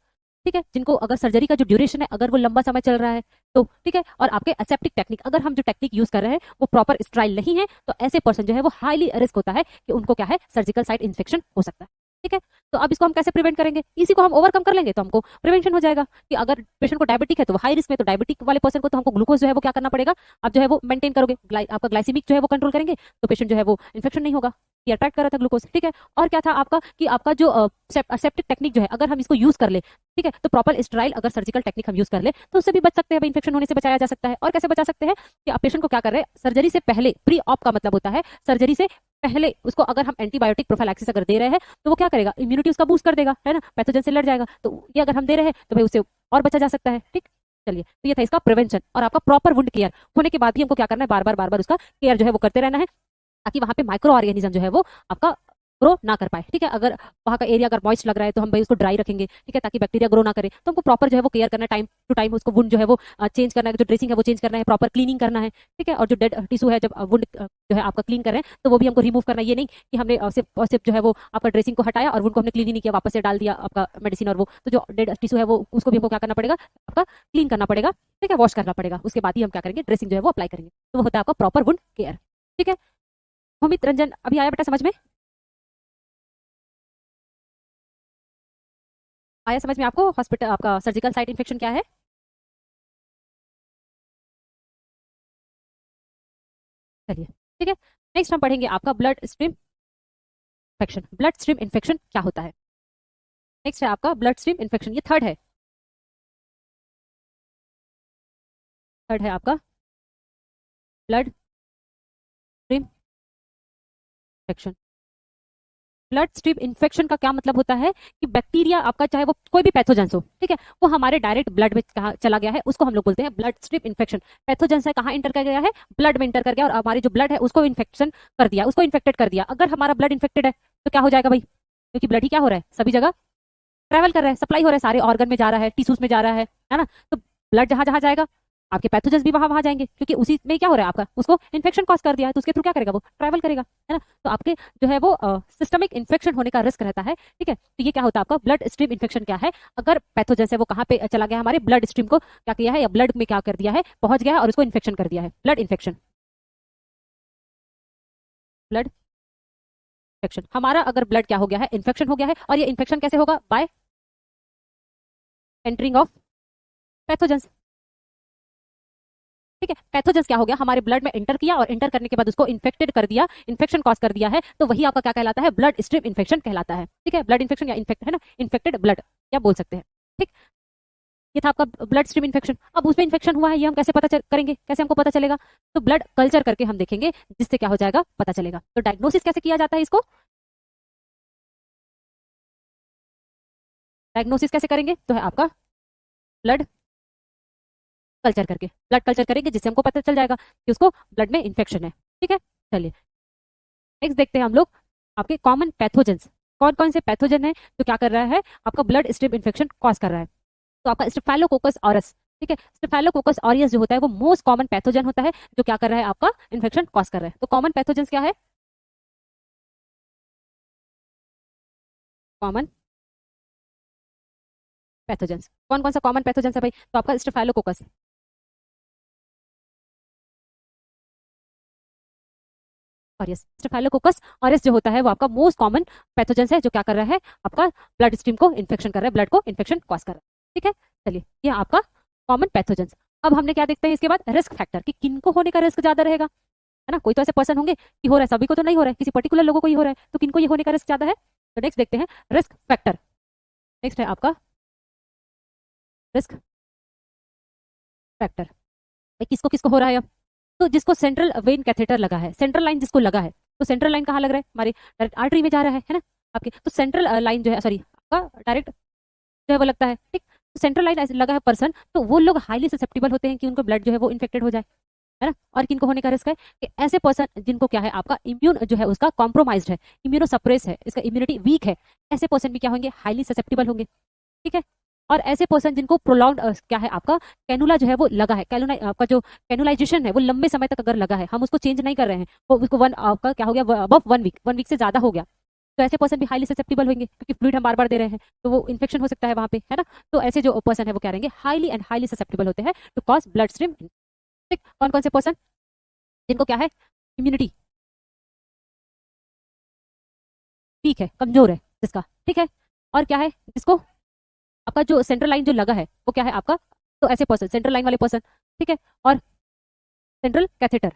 A: ठीक है, जिनको अगर सर्जरी का जो ड्यूरेशन है अगर वो लंबा समय चल रहा है तो ठीक है, और आपके एसेप्टिक टेक्निक, अगर हम जो टेक्निक यूज कर रहे हैं वो प्रॉपर स्टराइल नहीं है, तो ऐसे पर्सन जो है वो हाईली रिस्क होता है कि उनको क्या है? सर्जिकल साइट इन्फेक्शन हो सकता है। ठीक है, तो अब इसको हम कैसे प्रिवेंट करेंगे? इसी को हम ओवरकम कर लेंगे तो हमको प्रिवेंशन हो जाएगा। कि अगर पेशेंट को डायबिटिक है तो वो हाई रिस्क में, तो डायबिटिक वाले पर्सन को तो हमको ग्लूकोज जो है वो क्या करना पड़ेगा? आप जो है वो मेंटेन करोगे, आपका ग्लाइसेमिक जो है वो कंट्रोल करेंगे, तो पेशेंट जो है वो इन्फेक्शन नहीं होगा। ये अट्रैक्ट कर रहा था ग्लूकोज। ठीक है, और क्या था आपका? कि आपका जो सेप्टिक टेक्निक जो है अगर हम इसको यूज कर ले, ठीक है, तो प्रॉपर स्टराइल अगर सर्जिकल टेक्निक हम यूज कर ले तो उससे भी बच सकते हैं, इन्फेक्शन होने से बचाया जा सकता है। और कैसे बचा सकते हैं? कि आप पेशेंट को क्या कर रहे हैं? सर्जरी से पहले, प्री ऑप का मतलब होता है सर्जरी से पहले उसको अगर हम एंटीबायोटिक प्रोफाइलैक्सिस अगर दे रहे हैं तो वो क्या करेगा? इम्यूनिटी उसका बूस्ट कर देगा, है ना, पैथोजन से लड़ जाएगा। तो ये अगर हम दे रहे हैं तो भाई उससे और बचा जा सकता है। ठीक, चलिए, तो ये था इसका प्रिवेंशन। और आपका प्रॉपर वुंड केयर होने के बाद भी हमको क्या करना है? बार बार उसका केयर जो है वो करते रहना है, ताकि वहां पे माइक्रो ऑर्गेनिज्म जो है वो आपका ग्रो ना कर पाए। ठीक है, अगर वहां का एरिया अगर मॉइस्ट लग रहा है तो हम भाई उसको ड्राई रखेंगे, ठीक है, ताकि बैक्टीरिया ग्रो ना करे। तो हमको प्रॉपर जो है वो केयर करना है, टाइम टू टाइम उसको वुंड जो है वो चेंज करना है, जो ड्रेसिंग है वो चेंज करना है, प्रॉपर क्लीनिंग करना है। ठीक है, और जो डेड टिश्यू है जब वुंड जो है आपका क्लीन कर रहे हैं तो वो भी हमको रिमूव करना है। ये नहीं कि हमने सिर्फ जो है वो आपका ड्रेसिंग को हटाया और वुंड को हमने क्लीन ही नहीं किया, वापस से डाल दिया आपका मेडिसिन, और वो तो जो डेड टिश्यू है वो उसको भी हमको क्या करना पड़ेगा? आपका क्लीन करना पड़ेगा। ठीक है, वॉश करना पड़ेगा, उसके बाद ही हम क्या करेंगे? ड्रेसिंग जो है वो अप्लाई करेंगे। तो वो होता है आपका प्रॉपर वुंड केयर। ठीक है, मोहित रंजन अभी आया बेटा समझ में? आया समझ में आपको हॉस्पिटल आपका सर्जिकल साइट इन्फेक्शन क्या है? चलिए, ठीक है, नेक्स्ट हम पढ़ेंगे आपका blood stream infection. Blood stream infection क्या होता है? नेक्स्ट है आपका ब्लड स्ट्रीम इन्फेक्शन, ये थर्ड है आपका blood stream infection. Blood stream infection का क्या मतलब होता है कि बैक्टीरिया आपका, चाहे वो कोई भी पैथोजेंस हो, ठीक है, वो हमारे डायरेक्ट ब्लड में कहा चला गया है, उसको हम लोग बोलते हैं ब्लड स्ट्रीम इन्फेक्शन। पैथोजेंस है, कहाँ इंटर कर गया है, ब्लड में इंटर कर गया, और हमारी जो ब्लड है उसको इन्फेक्शन कर दिया, उसको इन्फेक्टेड कर दिया। अगर हमारा ब्लड इन्फेक्टेड है तो क्या हो जाएगा भाई, क्योंकि ब्लड ही क्या हो रहा है, सभी जगह ट्रैवल कर रहा है, सप्लाई हो रहा है, सारे ऑर्गन में जा रहा है, टिश्यूज में जा रहा है ना। तो ब्लड जहां जहां जाएगा आपके पैथोजेंस भी वहां वहां जाएंगे, क्योंकि उसी में क्या हो रहा है आपका, उसको इन्फेक्शन कॉज कर दिया है, तो उसके थ्रू क्या करेगा, वो ट्रैवल करेगा, है ना। तो आपके जो है वो सिस्टमिक इन्फेक्शन होने का रिस्क रहता है, ठीक है। तो ये क्या होता है आपका ब्लड स्ट्रीम इन्फेक्शन क्या है, अगर पैथोजेंस है वो कहाँ पे चला गया, हमारे ब्लड स्ट्रीम को क्या किया है, या ब्लड में क्या कर दिया है, पहुंच गया है और उसको इन्फेक्शन कर दिया है, ब्लड इन्फेक्शन। ब्लड इन्फेक्शन, हमारा अगर ब्लड क्या हो गया है, इन्फेक्शन हो गया है, और ये इन्फेक्शन कैसे होगा, बाय एंटरिंग ऑफ पैथोजेंस, ठीक है। पैथोजेंस क्या हो गया, हमारे ब्लड में इंटर किया, और इंटर करने के बाद उसको इन्फेक्टेड कर दिया, इन्फेक्शन कॉज कर दिया है, तो वही आपका क्या कहलाता है, ब्लड स्ट्रीम इन्फेक्शन कहलाता है, ठीक है। ब्लड इन्फेक्शन या इन्फेक्ट है ना, इन्फेक्टेड ब्लड क्या बोल सकते हैं, ठीक। ये था आपका ब्लड स्ट्रीम इन्फेक्शन। अब उसमें इन्फेक्शन हुआ है, ये हम कैसे करेंगे, कैसे हमको पता चलेगा, तो ब्लड कल्चर करके हम देखेंगे, जिससे क्या हो जाएगा, पता चलेगा। तो डायग्नोसिस कैसे किया जाता है इसको, डायग्नोसिस कैसे करेंगे, तो है आपका ब्लड कल्चर करके, ब्लड कल्चर करेंगे, जिससे हमको पता चल जाएगा कि उसको ब्लड में इन्फेक्शन है, ठीक है। चलिए नेक्स्ट देखते हैं हम लोग आपके कॉमन पैथोजेंस, कौन कौन से पैथोजन है जो क्या कर रहा है, आपका ब्लड स्ट्रीम इन्फेक्शन कॉज कर रहा है। तो आपका स्टेफाइलोकोकस ऑरिस, ठीक है, स्टेफाइलोकोकस ऑरियस जो होता है वो मोस्ट कॉमन पैथोजन होता है, जो क्या कर रहा है, आपका इन्फेक्शन कॉज कर रहा है। तो कॉमन पैथोजेंस क्या है, कॉमन पैथोजेंस, कौन कौन सा कॉमन पैथोजेंस है भाई, तो आपका स्टेफाइलोकोकस ऑरियस, स्टेफाइलोकोकस ऑरियस जो होता है वो आपका मोस्ट कॉमन पैथोजेंस है, जो क्या कर रहा है, आपका ब्लड स्ट्रीम को इन्फेक्शन कर रहा है, ब्लड को इन्फेक्शन कॉज कर रहा है, ठीक है। चलिए ये आपका कॉमन पैथोजेंस। अब हमने क्या देखते हैं इसके बाद, रिस्क फैक्टर, कि किनको होने का रिस्क ज्यादा रहेगा, है ना। कोई तो ऐसे पर्सन होंगे कि हो रहा है, सभी को तो नहीं हो रहा है, किसी पर्टिकुलर लोगों को ही हो रहा है, तो किनको ये होने का रिस्क ज्यादा है। तो नेक्स्ट देखते हैं रिस्क फैक्टर, नेक्स्ट है आपका रिस्क फैक्टर, किसको किसको हो रहा है अब, तो जिसको सेंट्रल वेन कैथेटर लगा है, सेंट्रल लाइन जिसको लगा है, तो सेंट्रल लाइन कहाँ लग रहा है, हमारे डायरेक्ट आर्टरी में जा रहा है ना आपके, तो सेंट्रल लाइन जो है, सॉरी आपका डायरेक्ट जो है वो लगता है, ठीक। तो सेंट्रल लाइन ऐसे लगा है पर्सन, तो वो लोग हाईली ससेप्टेबल होते हैं कि उनको ब्लड जो है वो इन्फेक्टेड हो जाए, है ना। और किनको होने का रिस्क है, कि ऐसे पर्सन जिनको क्या है, आपका इम्यून जो है उसका कॉम्प्रोमाइज्ड है, इम्यूनो सप्रेस है, इसका इम्यूनिटी वीक है, ऐसे पर्सन भी क्या होंगे, हाईली ससेप्टेबल होंगे, ठीक है। और ऐसे पर्सन जिनको प्रोलॉन्ग क्या है, आपका कैनुला जो है वो लगा है, कैनुला आपका जो कैनुलाइजेशन है वो लंबे समय तक अगर लगा है, हम उसको चेंज नहीं कर रहे हैं, वो उसको वन आपका क्या हो गया, अबव 1 वीक, 1 वीक से ज्यादा हो गया, तो ऐसे पर्सन भी हाईली ससेप्टेबल होंगे, क्योंकि फ्लूइड हम बार बार दे रहे हैं, तो वो इन्फेक्शन हो सकता है वहां पे, है ना। तो ऐसे जो पर्सन है वो क्या रहेंगे, हाईली एंड हाईली ससेप्टेबल होते हैं टू कॉज ब्लड स्ट्रीम, ठीक। कौन कौन से पर्सन जिनको क्या है, इम्यूनिटी वीक है, कमजोर है जिसका, ठीक है। और क्या है, जिसको आपका जो सेंट्रल लाइन जो लगा है वो क्या है आपका, तो ऐसे पर्सन, सेंट्रल लाइन वाले पर्सन, ठीक है। और central catheter,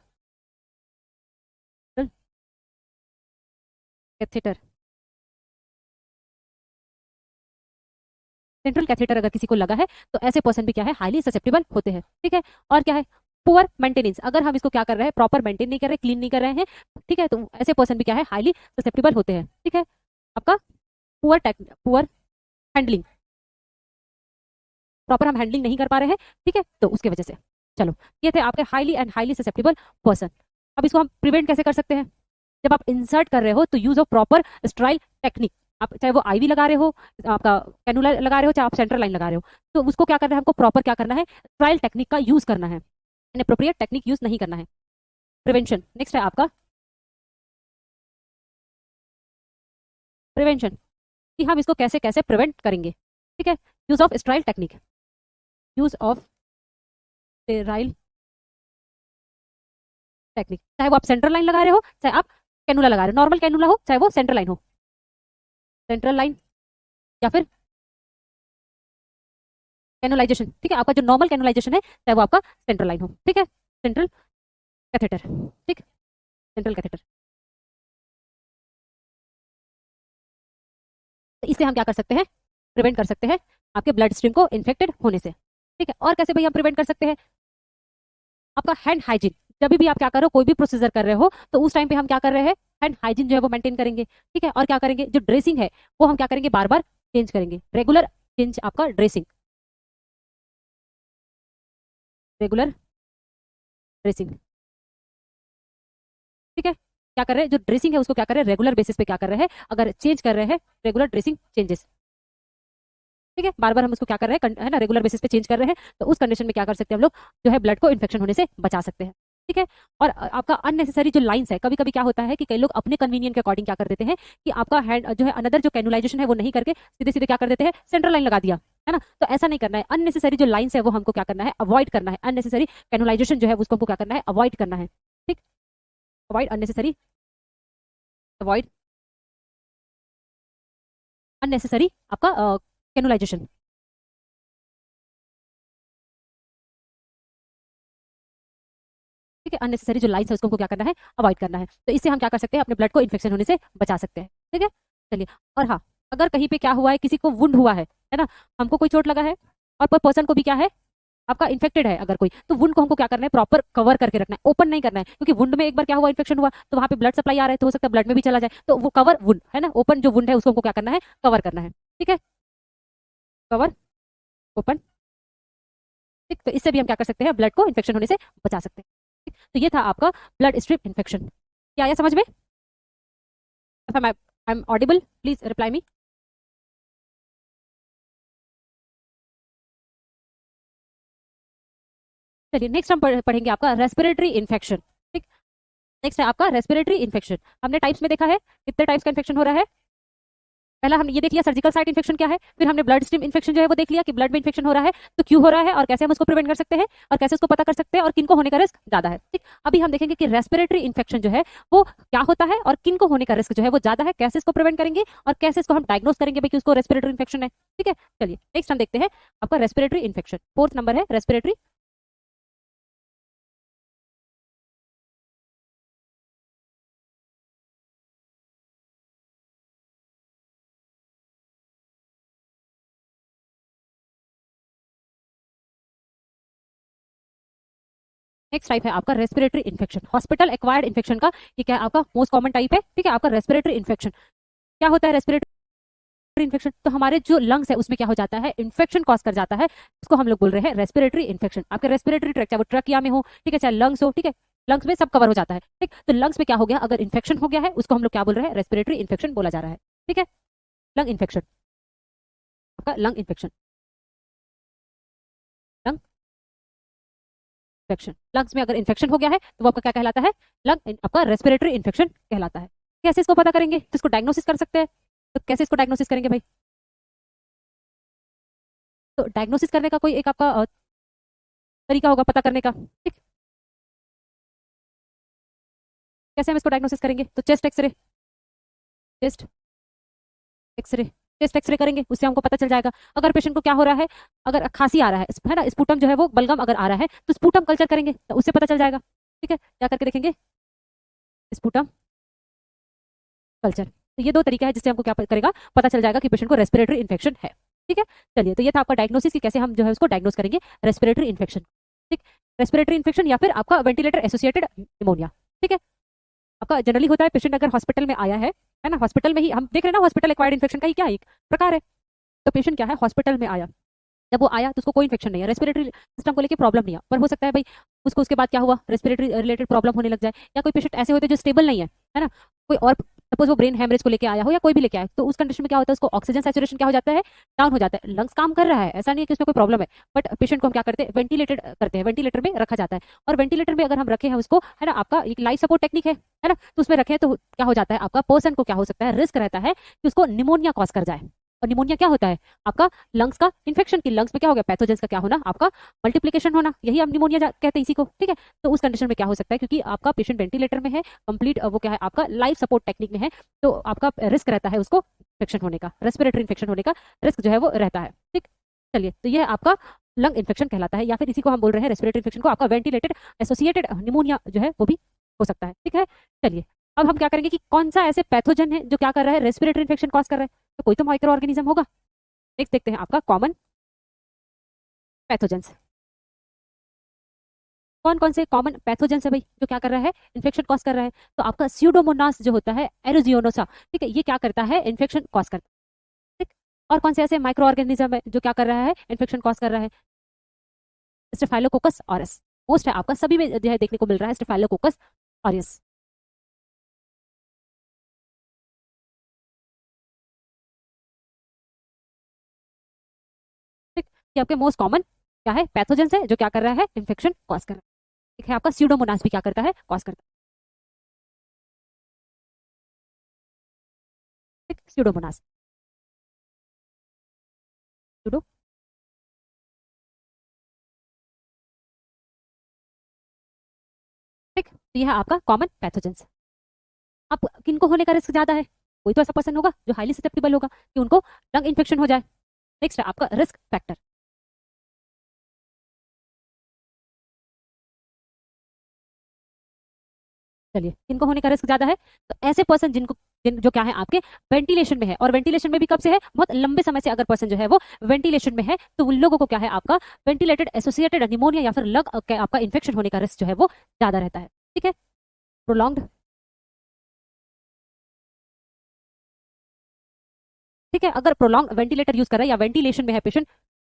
A: catheter, central catheter अगर किसी को लगा है, तो ऐसे पर्सन भी क्या है, हाईली ससेप्टेबल होते हैं, ठीक है। और क्या है, पुअर मेंटेनेंस, अगर हम इसको क्या कर रहे हैं, प्रॉपर मेंटेन नहीं कर रहे, क्लीन नहीं कर रहे हैं, ठीक है, तो ऐसे पर्सन भी क्या है, हाईली ससेप्टेबल होते हैं, ठीक है। आपका पुअर हैंडलिंग, प्रॉपर हम हैंडलिंग नहीं कर पा रहे हैं, ठीक है, तो उसके वजह से। चलो ये थे आपके highly and highly susceptible person. अब इसको हम प्रिवेंट कैसे कर सकते हैं, जब आप इंसर्ट कर रहे हो तो यूज ऑफ प्रॉपर स्ट्राइल टेक्निक, आप चाहे वो आईवी लगा रहे हो, आपका कैनुला लगा रहे हो, चाहे आप सेंट्रल लाइन लगा रहे हो, तो उसको क्या करना है, हमको प्रॉपर क्या करना है, स्ट्राइल टेक्निक का यूज करना है, अप्रोप्रिएट टेक्निक यूज नहीं करना है। प्रिवेंशन नेक्स्ट है आपका, प्रिवेंशन, कि हम इसको कैसे कैसे प्रिवेंट करेंगे, ठीक है। Use of स्ट्राइल technique, use of sterile technique, चाहे वो आप सेंट्रल लाइन लगा रहे हो, चाहे आप कैनुला लगा रहे हो, नॉर्मल कैनुला हो, चाहे वो सेंट्रल लाइन हो, सेंट्रल लाइन या फिर कैनुलाइजेशन, ठीक है, आपका जो नॉर्मल कैनुलाइजेशन है, चाहे वो आपका सेंट्रल लाइन हो, ठीक है, सेंट्रल कैथेटर, ठीक, सेंट्रल कैथेटर। तो इससे हम क्या कर सकते हैं, प्रिवेंट कर सकते हैं आपके ब्लड स्ट्रीम को इन्फेक्टेड होने से, ठीक है। और कैसे भाई हम प्रिवेंट कर सकते हैं, आपका हैंड हाइजीन, जब भी आप क्या कर रहे हो, कोई भी प्रोसीजर कर रहे हो, तो उस टाइम पे हम क्या कर रहे हैं, हैंड हाइजीन जो है वो मेंटेन करेंगे, ठीक है। और क्या करेंगे, जो ड्रेसिंग है वो हम क्या करेंगे, बार बार चेंज करेंगे, रेगुलर चेंज आपका ड्रेसिंग, रेगुलर ड्रेसिंग, ठीक है। क्या कर रहे हैं, जो ड्रेसिंग है उसको क्या कर रहे हैं, रेगुलर बेसिस पे क्या कर रहे हैं, अगर चेंज कर रहे हैं, रेगुलर ड्रेसिंग चेंजेस, ठीक है। बार बार हम उसको क्या कर रहे हैं, है ना, रेगुलर बेसिस पे चेंज कर रहे हैं, तो उस कंडीशन में क्या कर सकते हैं हम लोग, जो है ब्लड को इन्फेक्शन होने से बचा सकते हैं, ठीक है। और आपका अननेसेसरी जो लाइंस है, कभी कभी क्या होता है कि कई लोग अपने कन्वीनियंट के अकॉर्डिंग क्या कर देते हैं कि आपका हैंड जो है अनदर जो कैनुलाइजेशन है वो नहीं करके सीधे सीधे क्या कर देते हैं, सेंट्रल लाइन लगा दिया, है ना। तो ऐसा नहीं करना है, अननेसेसरी जो लाइंस है वो हमको क्या करना है, अवॉइड करना है, अननेसेसरी कैनुलाइजेशन जो है उसको हमको क्या करना है, अवॉइड करना है, ठीक। अवॉइड अननेसेसरी, अवॉइड अननेसेसरी आपका कैनुलाइजेशन, ठीक है। अननेसेसरी जो लाइंस है उसको हमको क्या करना है, अवॉइड करना है। तो इससे हम क्या कर सकते हैं, अपने ब्लड को इन्फेक्शन होने से बचा सकते हैं, ठीक है। चलिए, और हाँ, अगर कहीं पे क्या हुआ है, किसी को वुंड हुआ है ना, हमको कोई चोट लगा है और कोई पर्सन को भी क्या है, आपका इन्फेक्टेड है अगर कोई, तो वुंड को हमको क्या करना है, प्रॉपर कवर करके रखना है, ओपन नहीं करना है, क्योंकि वुंड में एक बार क्या हुआ, इन्फेक्शन हुआ तो वहां पे ब्लड सप्लाई आ रहा है, तो हो सकता है ब्लड में भी चला जाए, तो वो कवर वुंड है ना, ओपन जो वुंड है उसको हमको क्या करना है, कवर करना है, ठीक है। कवर, ओपन, ठीक। तो इससे भी हम क्या कर सकते हैं, ब्लड को इन्फेक्शन होने से बचा सकते हैं, ठीक? तो ये था आपका ब्लड स्ट्रिप इन्फेक्शन। क्या आया समझ में? I am audible, please reply me. चलिए, नेक्स्ट हम पढ़ेंगे आपका रेस्पिरेटरी इन्फेक्शन, ठीक। नेक्स्ट है आपका रेस्पिरेटरी इन्फेक्शन। हमने टाइप्स में देखा है कितने टाइप्स का इन्फेक्शन हो रहा है। पहला हमने ये देख लिया सर्जिकल साइट इन्फेक्शन क्या है, फिर हमने ब्लड स्ट्रीम इन्फेक्शन जो है वो देख लिया कि ब्लड में इन्फेक्शन हो रहा है तो क्यों हो रहा है और कैसे हम उसको प्रिवेंट कर सकते हैं और कैसे उसको पता कर सकते हैं और किनको होने का रिस्क ज्यादा है, ठीक। अभी हम देखेंगे कि रेस्पिरेटरी इन्फेक्शन जो है वो क्या होता है और किनको होने का रिस्क जो है वो ज्यादा है, कैसे इसको प्रिवेंट करेंगे और कैसे इसको हम डायग्नोस करेंगे भाई कि उसको रेस्पिरेटरी इन्फेक्शन है, ठीक है। चलिए, नेक्स्ट हम देखते हैं आपका रेस्पिरेटरी इन्फेक्शन, फोर्थ नंबर है रेस्पिरेटरी। नेक्स्ट टाइप है आपका respiratory infection, hospital acquired infection का ये क्या है, आपका मोस्ट कॉमन टाइप है, ठीक है। आपका रेस्पिरेटरी इन्फेक्शन क्या होता है, रेस्पिरेटरी इन्फेक्शन तो हमारे जो लंग्स है उसमें क्या हो जाता है, इन्फेक्शन कॉज कर जाता है, उसको हम लोग बोल रहे हैं रेस्पिरेटरी इन्फेक्शन। आपके रेस्पिरेटरी ट्रैक, चाहे वो ट्रकिया में हो, ठीक है, चाहे लंग्स हो, ठीक है, लंग्स में सब कवर हो जाता है, ठीक। तो लंग्स में क्या हो गया, अगर इन्फेक्शन हो गया है उसको हम लोग क्या बोल रहे हैं, रेस्पिरेटरी इन्फेक्शन बोला जा रहा है, ठीक है। लंग इन्फेक्शन, आपका lung infection, lung infection, lungs में अगर इन्फेक्शन हो गया है तो वो आपका क्या कहलाता है, लंग आपका रेस्पिरेटरी इन्फेक्शन कहलाता है। कैसे इसको पता करेंगे, तो इसको डायग्नोसिस कर सकते हैं, तो कैसे इसको डायग्नोसिस करेंगे भाई, तो डायग्नोसिस करने का कोई एक आपका तरीका होगा पता करने का, ठीक। कैसे हम इसको डायग्नोसिस करेंगे, तो chest x ray, chest x ray, chest x ray करेंगे, उससे हमको पता चल जाएगा। अगर पेशेंट को क्या हो रहा है, अगर खांसी आ रहा है ना, स्पुटम जो है वो बलगम अगर आ रहा है तो स्पुटम कल्चर करेंगे, तो उससे पता चल जाएगा, ठीक है। क्या करके देखेंगे, स्पुटम कल्चर। तो ये दो तरीका है जिससे हमको क्या करेगा, पता चल जाएगा कि पेशेंट को रेस्पिरेटरी इन्फेक्शन है, ठीक है। चलिए, तो ये था आपका डायग्नोसिस कि कैसे हम जो है उसको डायग्नोस करेंगे रेस्पिरेटरी इन्फेक्शन, ठीक। रेस्पिरेटरी इन्फेक्शन या फिर आपका वेंटिलेटर एसोसिएटेड निमोनिया, ठीक है। आपका जनरली होता है, पेशेंट अगर हॉस्पिटल में आया है ना, हॉस्पिटल में ही हम देख रहे हैं ना, हॉस्पिटल एक्वायर्ड इन्फेक्शन का ही क्या एक प्रकार है। तो पेशेंट क्या है, हॉस्पिटल में आया, जब वो आया तो उसको कोई इन्फेक्शन नहीं है, रेस्पिरेटरी सिस्टम को लेके प्रॉब्लम नहीं है, पर हो सकता है भाई उसको उसके बाद क्या हुआ, रेस्पिरेटरी रिलेटेड प्रॉब्लम होने लग जाए, या कोई पेशेंट ऐसे होते हैं जो स्टेबल नहीं है ना, कोई और सपोज वो ब्रेन हेमरेज को लेके आया हो या कोई भी लेके आया, तो उस कंडीशन में क्या होता है, उसको ऑक्सीजन सैचुरेशन क्या हो जाता है, डाउन हो जाता है। लंग्स काम कर रहा है, ऐसा नहीं है कि उसमें कोई प्रॉब्लम है, बट पेशेंट को हम क्या करते हैं, वेंटिलेटेड करते हैं, वेंटिलेटर में रखा जाता है। और वेंटिलेटर में अगर हम रखे हैं उसको, है ना, आपका एक लाइफ सपोर्ट टेक्निक है ना, तो उसमें रखे हैं तो क्या हो जाता है, आपका पर्सन को क्या हो सकता है, रिस्क रहता है कि उसको निमोनिया कॉज कर जाए। और निमोनिया क्या होता है, आपका लंग्स का इन्फेक्शन, की लंग्स में क्या हो गया, पैथोजेंस का क्या होना, आपका मल्टीप्लिकेशन होना, यही हम निमोनिया कहते हैं इसी को, ठीक है। तो उस कंडीशन में क्या हो सकता है, क्योंकि आपका पेशेंट वेंटिलेटर में है, कंप्लीट वो क्या है, आपका लाइफ सपोर्ट टेक्निक में है, तो आपका रिस्क रहता है उसको इन्फेक्शन होने का, रेस्पिरेटरी इन्फेक्शन होने का रिस्क जो है वो रहता है, ठीक। चलिए, तो ये आपका लंग इन्फेक्शन कहलाता है, या फिर इसी को हम बोल रहे हैं रेस्पिरेटरी इन्फेक्शन को, आपका वेंटिलेटेड एसोसिएटेड निमोनिया जो है वो भी हो सकता है, ठीक है। चलिए, अब हम क्या करेंगे कि कौन सा ऐसे पैथोजन है जो क्या कर रहा है, रेस्पिरेटरी इन्फेक्शन कॉज कर रहा है, तो कोई तो माइक्रो ऑर्गेनिज्म होगा। नेक्स्ट देखते हैं आपका कॉमन पैथोजेंस। कौन कौन से कॉमन पैथोजेंस है भाई जो क्या कर रहा है, इन्फेक्शन कॉज कर रहा है? तो आपका स्यूडोमोनास जो होता है, एरोजियोनोसा, ठीक है, ये क्या करता है, इन्फेक्शन कॉज करता है, ठीक। और कौन से ऐसे माइक्रो ऑर्गेनिज्म है जो क्या कर रहा है, इन्फेक्शन कॉज कर रहा है? स्टेफाइलोकोकस ऑरिस मोस्ट है आपका, सभी में जो है देखने को मिल रहा है स्टेफाइलोकोकस ऑरिस, ठीक। ये आपके मोस्ट कॉमन क्या है, पैथोजेंस है जो क्या कर रहा है, इन्फेक्शन कॉज कर रहा है, ठीक है। आपका स्यूडोमोनास भी क्या करता है, कॉज करता है, ठीक, स्यूडोमोनास, स्यूडो, ठीक। तो यह है आपका कॉमन पैथोजेंस। आप किनको होने का रिस्क ज्यादा है, कोई तो ऐसा पर्सन होगा जो हाईली ससेप्टेबल होगा कि उनको लंग इन्फेक्शन हो जाए। नेक्स्ट है आपका रिस्क फैक्टर। चलिए, किनको होने का रिस्क ज्यादा है, तो ऐसे पर्सन जो क्या है आपके वेंटिलेशन में है, और वेंटिलेशन में भी कब से है, बहुत लंबे समय से अगर पर्सन जो है वो वेंटिलेशन में है, तो उन लोगों को क्या है आपका वेंटिलेटेड एसोसिएटेड निमोनिया या फिर लग आपका इन्फेक्शन होने का रिस्क जो है वो ज्यादा रहता है, ठीक है। प्रोलॉन्ग्ड, ठीक है, अगर प्रोलॉन्ग वेंटिलेटर यूज कर रहा है या वेंटिलेशन में है पेशेंट,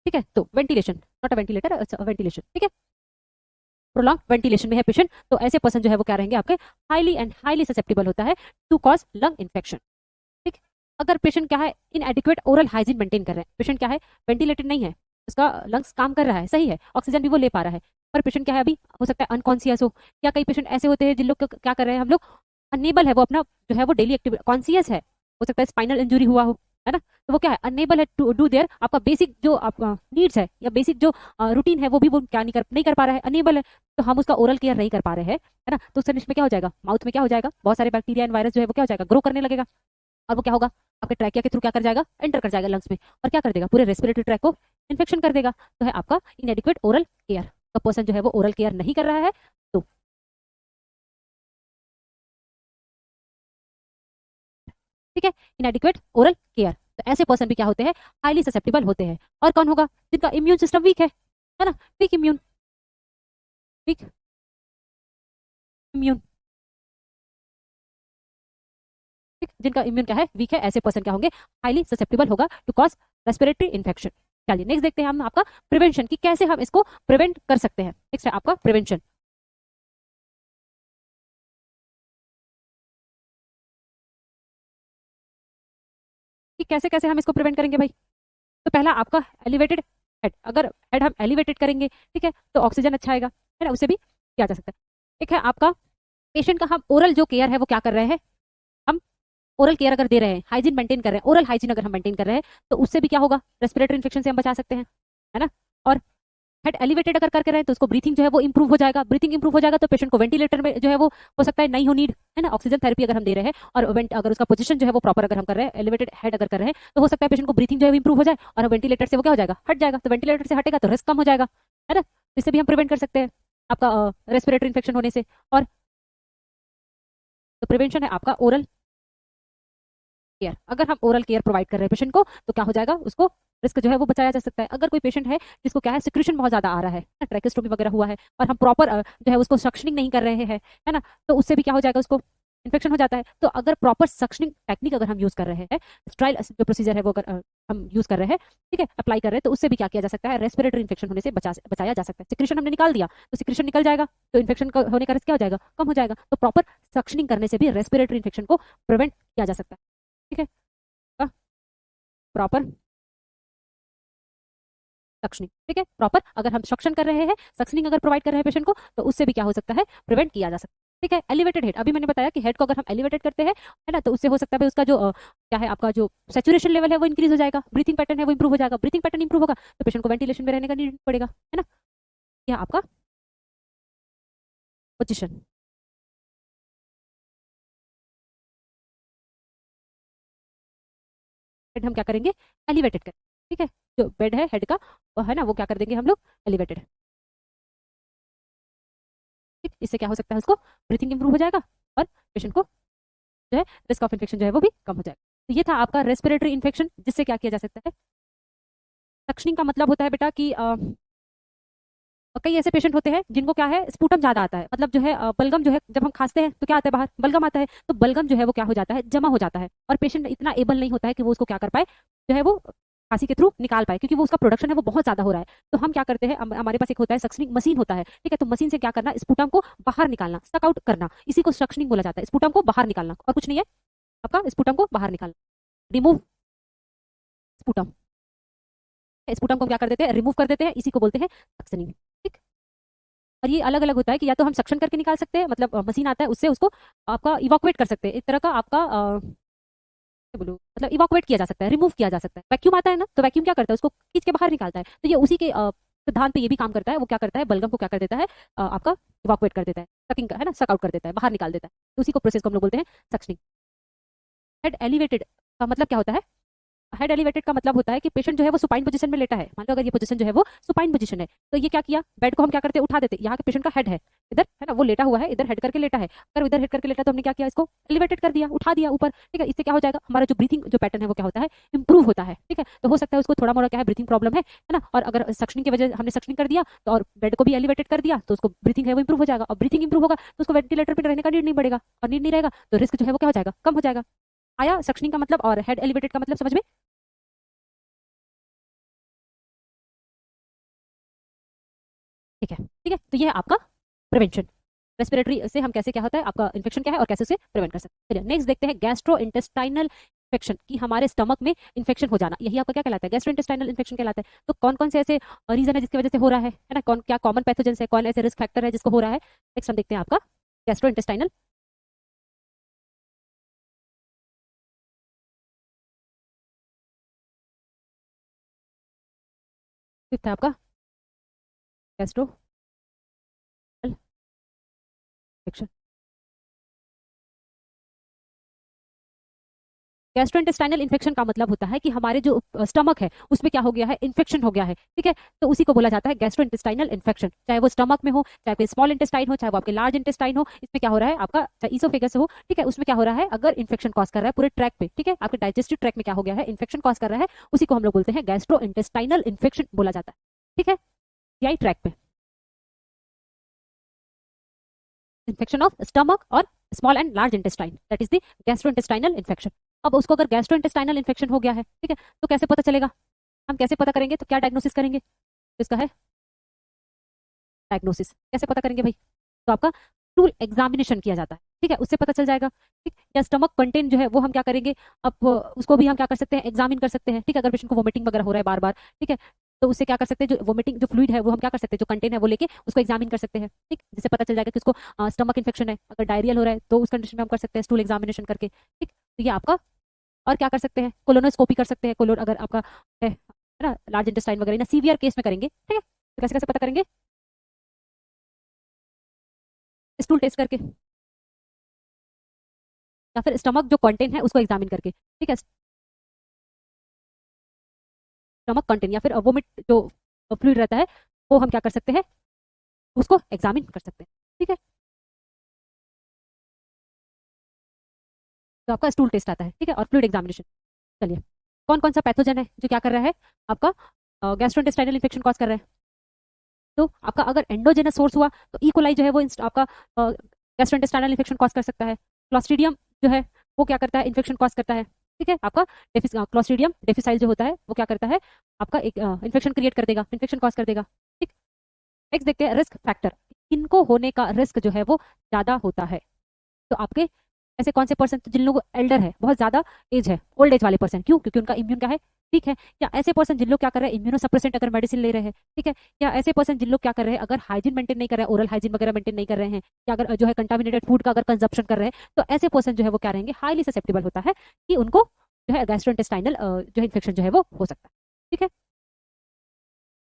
A: ठीक है, तो ventilation not a ventilator, ventilation, ठीक है, प्रोलॉन्ग वेंटिलेशन में है पेशेंट, तो ऐसे पर्सन जो है वो क्या रहेंगे आपके हाईली एंड हाईली ससेप्टेबल होता है टू कॉज लंग इन्फेक्शन, ठीक। अगर पेशेंट क्या है इनएडिक्वेट ओरल हाइजीन मेंटेन कर रहे हैं, पेशेंट क्या है वेंटिलेटेड नहीं है, उसका लंग्स काम कर रहा है, सही है, ऑक्सीजन भी वो ले पा रहा है, पर पेशेंट क्या है अभी हो सकता है अनकॉन्सियस हो, या कई पेशेंट ऐसे होते हैं जिन लोग क्या कर रहे हैं हम लोग अनेबल है वो अपना जो है वो डेली एक्टिविटी, कॉन्सियस है, हो सकता है स्पाइनल इंजरी हुआ हो, है ना, तो वो क्या है अनेबल है टू डू देयर आपका बेसिक जो आपका नीड्स है या बेसिक जो रूटीन है वो भी वो क्या नहीं कर पा रहा है, अनेबल है, तो हम उसका ओरल केयर नहीं कर पा रहे हैं, है ना, तो उस कंडीशन में क्या हो जाएगा, माउथ में क्या हो जाएगा, बहुत सारे बैक्टीरिया एंड वायरस जो है वो क्या हो जाएगा, ग्रो करने लगेगा, और वो क्या होगा आपके ट्रैकिया के थ्रू क्या कर जाएगा, एंटर कर जाएगा लंग्स में, और क्या कर देगा पूरे रेस्पिरेटरी ट्रैक को इन्फेक्शन कर देगा, तो है आपका इनएडिक्वेट ओरल केयर, तो पर्सन जो है वो ओरल केयर नहीं कर रहा है, तो ठीक है, इनएडिक्वेट ओरल केयर, तो ऐसे पर्सन भी क्या होते हैं हाईली ससेप्टेबल होते हैं। और कौन होगा, जिनका इम्यून सिस्टम वीक है ना, वीक इम्यून, वीक इम्यून, ठीक, जिनका इम्यून क्या है वीक है, ऐसे पर्सन क्या होंगे हाईली ससेप्टेबल होगा टू कॉज रेस्पिरेटरी इन्फेक्शन। चलिए नेक्स्ट देखते हैं हम आपका प्रिवेंशन की कैसे हम इसको प्रिवेंट कर सकते हैं। नेक्स्ट है आपका प्रिवेंशन, कि कैसे कैसे हम इसको प्रिवेंट करेंगे भाई। तो पहला आपका एलिवेटेड हेड, अगर हेड हम एलिवेटेड करेंगे, ठीक है, तो ऑक्सीजन अच्छा आएगा, है ना, उससे भी किया जा सकता है। एक है आपका पेशेंट का हम ओरल जो केयर है वो क्या कर रहे हैं, हम ओरल केयर अगर दे रहे हैं, हाइजीन मेंटेन कर रहे हैं, ओरल हाइजीन अगर हम मेंटेन कर रहे हैं, तो उससे भी क्या होगा रेस्पिरेटरी इन्फेक्शन से हम बचा सकते हैं, है ना। और हेड एलिवेटेड अगर करके रहे हैं तो उसको ब्रीथिंग जो है वो इंप्रूव हो जाएगा, ब्रीथिंग इंप्रूव हो जाएगा तो पेशेंट को वेंटिलेटर में जो है वो हो सकता है नहीं हो नीड, है ना, ऑक्सीजन थेरेपी अगर हम दे रहे हैं और अगर उसका पोजीशन जो है वो प्रॉपर अगर हम कर रहे हैं, एलिवेटेड हेड अगर कर रहे हैं, तो हो सकता है पेशेंट को ब्रीथिंग जो है इंप्रूव हो जाए और वेंटिलेटर से वो क्या हो जाएगा, हट जाएगा, तो वेंटिलेटर से हटेगा तो रिस्क कम हो जाएगा, है ना, इससे भी हम प्रिवेंट कर सकते हैं आपका रेस्पिरेटरी इन्फेक्शन होने से। और तो प्रिवेंशन है आपका ओरल केयर, अगर हम ओरल केयर प्रोवाइड कर रहे हैं पेशेंट को तो क्या हो जाएगा, उसको रिस्क जो है वो बचाया जा सकता है। अगर कोई पेशेंट है जिसको क्या है सिक्रेशन बहुत ज्यादा आ रहा है, ट्रैकेस्टोमी वगैरह हुआ है, और हम प्रॉपर जो है उसको सक्शनिंग नहीं कर रहे हैं, है ना, तो उससे भी क्या हो जाएगा, उसको इन्फेक्शन हो जाता है। तो अगर प्रॉपर सक्शनिंग टेक्निक अगर हम यूज कर रहे हैं, स्ट्राइल जो प्रोसीजर है वो अगर हम यूज कर रहे हैं, ठीक है, अप्लाई कर रहे हैं, तो उससे भी क्या किया जा सकता है, रेस्पिरेटरी इन्फेक्शन होने से बचाया जा सकता है। सिक्रेशन हमने निकाल दिया तो सिक्रेशन निकल जाएगा, तो इन्फेक्शन होने का रिस्क क्या हो जाएगा, कम हो जाएगा। तो प्रॉपर सक्शनिंग करने से भी रेस्पिरेटरी इन्फेक्शन को प्रिवेंट किया जा सकता है, ठीक है, प्रॉपर सक्शनिंग, ठीक है, प्रॉपर अगर हम सक्शन कर रहे हैं, सक्शनिंग अगर प्रोवाइड कर रहे हैं पेशेंट को, तो उससे भी क्या हो सकता है, प्रिवेंट किया जा सकता है, ठीक है। एलिवेटेड हेड, अभी मैंने बताया कि हेड को अगर हम एलिवेटेड करते हैं, है ना, तो उससे हो सकता है उसका जो क्या है आपका जो सेचुरेशन लेवल है वो इंक्रीज हो जाएगा, ब्रीथिंग पैटर्न है वो इंप्रूव हो जाएगा, ब्रीथिंग पैटर्न इंप्रूव होगा तो पेशेंट को वेंटिलेशन में रहने का नीड पड़ेगा, है ना। यह आपका पोजिशन, हेड हम क्या करेंगे, एलिवेटेड करें, ठीक है, जो बेड है हेड का वो है ना, वो क्या कर देंगे हम लोग एलिवेटेड, ठीक, इससे क्या हो सकता है, उसको ब्रीथिंग इंप्रूव हो जाएगा और पेशेंट को जो है रिस्क ऑफ इन्फेक्शन जो है वो भी कम हो जाएगा। तो ये था आपका रेस्पिरेटरी इन्फेक्शन, जिससे क्या किया जा सकता है, सक्शनिंग का मतलब होता है बेटा कि और कई ऐसे पेशेंट होते हैं जिनको क्या है, स्पूटम ज्यादा आता है, मतलब जो है बलगम जो है, जब हम खांसते हैं तो क्या आता है बाहर, बलगम आता है, तो बलगम जो है वो क्या हो जाता है, जमा हो जाता है, और पेशेंट इतना एबल नहीं होता है कि वो उसको क्या कर पाए, जो है वो खांसी के थ्रू निकाल पाए, क्योंकि वो उसका प्रोडक्शन है वो बहुत ज्यादा हो रहा है। तो हम क्या करते हैं, हमारे पास एक होता है सक्शनिंग मशीन होता है, ठीक है, तो मशीन से क्या करना, स्पूटम को बाहर निकालना, सक आउट करना, इसी को सक्शनिंग बोला जाता है, स्पूटम को बाहर निकालना, और कुछ नहीं है आपका, स्पूटम को बाहर निकालना, रिमूव स्पूटम। स्पूटम को क्या कर देते हैं, रिमूव कर देते हैं, इसी को बोलते हैं सक्शनिंग। ठीक। और ये अलग अलग होता है कि या तो हम सक्शन करके निकाल सकते हैं, मतलब मशीन आता है उससे उसको आपका इवाकुएट कर सकते हैं, एक तरह का आपका बोलो मतलब इवाकुएट किया जा सकता है, रिमूव किया जा सकता है। वैक्यूम आता है ना, तो वैक्यूम क्या करता है, उसको खींच के बाहर निकालता है, तो ये उसी के सिद्धांत पे ये भी काम करता है, वो क्या करता है, बलगम को क्या कर देता है, आपका इवाकुएट कर देता है, सकिंग है ना, सक आउट कर देता है, बाहर निकाल देता है, तो उसी को प्रोसेस को हम लोग बोलते हैं सक्शनिंग। हेड एलिवेटेड का मतलब क्या होता है, हेड एलिवेटेड का मतलब होता है कि पेशेंट जो है वो सुपाइन पोजीशन में लेटा है, मान लो अगर ये पोजीशन जो है वो सुपाइन पोजीशन है, तो ये क्या किया, बेड को हम क्या करते हैं, उठा देते, यहाँ के पेशेंट का हेड है इधर है ना, वो लेटा हुआ है, इधर हेड करके लेटा है, अगर इधर हेड करके लेटा तो हमने क्या किया, इसको एलिवेटेड कर दिया, उठा दिया ऊपर, ठीक है, इससे क्या हो जाएगा, हमारा जो ब्रीथिंग जो पैटर्न है वो क्या होता है, इंप्रूव होता है, ठीक है, तो हो सकता है उसको थोड़ा मोड़ा क्या है, ब्रीथिंग प्रॉब्लम है ना, और अगर सक्शनिंग की वजह हमने सक्शनिंग कर दिया तो और बेड को भी एलिवेटेड कर दिया, तो उसको ब्रीथिंग है वो इंप्रूव हो जाएगा, और ब्रीथिंग इंप्रूव होगा तो उसको वेंटिलेटर पे रहने का नीड नहीं पड़ेगा, और नीड नहीं रहेगा तो रिस्क जो है वो क्या हो जाएगा, कम हो जाएगा। आया सक्शनिंग का मतलब और हेड एलिवेटेड का मतलब समझ में। ठीक है, ठीक है, तो ये है आपका प्रिवेंशन, रेस्पिरेटरी से हम कैसे क्या होता है, आपका इन्फेक्शन क्या है और कैसे उसे प्रिवेंट कर सकते हैं। चलिए नेक्स्ट देखते हैं, गैस्ट्रो इंटेस्टाइनल इन्फेक्शन, कि हमारे स्टमक में इन्फेक्शन हो जाना, यही आपका क्या कहलाता है, गैस्ट्रो इंटेस्टाइनल इन्फेक्शन कहलाता है। तो कौन कौन से ऐसे रीजन है जिसकी वजह से हो रहा है ना, कौन क्या कॉमन पैथोजेंस है, कौन ऐसे रिस्क फैक्टर है जिसको हो रहा है। नेक्स्ट हम देखते हैं आपका गैस्ट्रो इंटेस्टाइनल, फिफ्थ है आपका गैस्ट्रो इन्फेक्शन। गैस्ट्रोइंटेस्टाइनल इन्फेक्शन का मतलब होता है कि हमारे जो स्टमक है उसमें क्या हो गया है, इन्फेक्शन हो गया है, ठीक है, तो उसी को बोला जाता है गैस्ट्रोइंटेस्टाइनल इन्फेक्शन, चाहे वो स्टमक में हो, चाहे कोई स्मॉल इंटेस्टाइन हो, चाहे वो आपके लार्ज इंटेस्टाइन हो, इसमें क्या हो रहा है आपका, चाहे ईसोफेगस हो, ठीक है, उसमें क्या हो रहा है, अगर इन्फेक्शन कॉज कर रहा है पूरे ट्रैक पे, ठीक है, आपके डाइजेस्टिव ट्रैक में क्या हो गया है, इन्फेक्शन कॉज कर रहा है, उसी को हम लोग बोलते हैं गैस्ट्रोइंटेस्टाइनल इन्फेक्शन बोला जाता है, ठीक है, यही ट्रैक पे इन्फेक्शन ऑफ स्टमक और small and large intestine, that is the gastrointestinal infection. अब उसको अगर गैस्ट्रोइंटेस्टाइनल इन्फेक्शन हो गया है, ठीक है, तो कैसे पता चलेगा, हम कैसे पता करेंगे, तो क्या डायग्नोसिस करेंगे, तो इसका है डायग्नोसिस, कैसे पता करेंगे भाई, तो आपका स्टूल एग्जामिनेशन किया जाता है, ठीक है, उससे पता चल जाएगा, ठीक, या स्टमक कंटेंट जो है वो हम क्या करेंगे, अब उसको भी हम क्या कर सकते हैं, एग्जामिन कर सकते हैं, ठीक है, अगर पेशेंट को वोमिटिंग वगैरह हो रहा है बार बार, ठीक है, तो उससे क्या कर सकते हैं, जो वोमिटिंग जो फ्लूइड है वो हम क्या कर सकते हैं, जो कंटेंट है वो लेके उसको एग्जामिन कर सकते हैं, ठीक, जिससे पता चल जाएगा कि उसको स्टमक इन्फेक्शन है, अगर डायरियल हो रहा है तो उस कंडीशन में हम कर सकते हैं स्टूल एग्जामिनेशन करके, ठीक, तो ये आपका, और क्या कर सकते हैं, कोलोनोस्कोपी कर सकते हैं, कोलोन अगर आपका है ना लार्ज इंटेस्टाइन वगैरह ना सीवियर केस में करेंगे, ठीक है, तो कैसे कैसे पता करेंगे, स्टूल टेस्ट करके, या फिर स्टमक जो कंटेंट है उसको एग्जामिन करके, ठीक है, स्टमक कंटेंट या फिर वोमिट जो फ्लूइड रहता है वो हम क्या कर सकते हैं, उसको एग्जामिन कर सकते हैं, ठीक है, तो आपका स्टूल टेस्ट आता है, ठीक है, और फ्लूइड एग्जामिनेशन। चलिए, कौन कौन सा पैथोजन है जो क्या कर रहा है, आपका गैस्ट्रोइंटेस्टाइनल इन्फेक्शन कॉज कर रहा है, तो आपका अगर एंडोजेनस सोर्स हुआ तो इकोलाई जो है वो आपका गैस्ट्रोइंटेस्टाइनल इन्फेक्शन कॉज कर सकता है, क्लॉस्ट्रीडियम जो है वो क्या करता है, इन्फेक्शन कॉज करता है, ठीक है, आपका क्लॉस्ट्रीडियम डेफिसाइल जो होता है वो क्या करता है, आपका एक इन्फेक्शन क्रिएट कर देगा, इन्फेक्शन कॉज कर देगा, ठीक। नेक्स्ट देखते हैं रिस्क फैक्टर, इनको होने का रिस्क जो है वो ज्यादा होता है, तो आपके ऐसे कौन से पर्सन जिन लोगों को एल्डर है, बहुत ज्यादा एज है, ओल्ड एज वाले पर्सन, क्यों, क्योंकि उनका इम्यून क्या है, ठीक है, या ऐसे पर्सन जिन लोग क्या कर रहे हैं, इम्यूनो सप्रेसेंट अगर मेडिसिन ले रहे हैं, ठीक है, या ऐसे पर्सन जिन लोग क्या कर रहे हैं, अगर हाइजीन मेंटेन नहीं कर रहे हैं, ओरल हाइजीन वगैरह मेंटेन नहीं कर रहे हैं, या अगर जो है कंटामिनेटेड फूड का अगर कंजप्शन कर रहे हैं, तो ऐसे पर्सन जो है वो क्या रहेंगे, हाईली ससेप्टेबल होता है कि उनको जो है गैस्ट्रोइंटेस्टाइनल जो इन्फेक्शन जो है वो हो सकता है, ठीक है।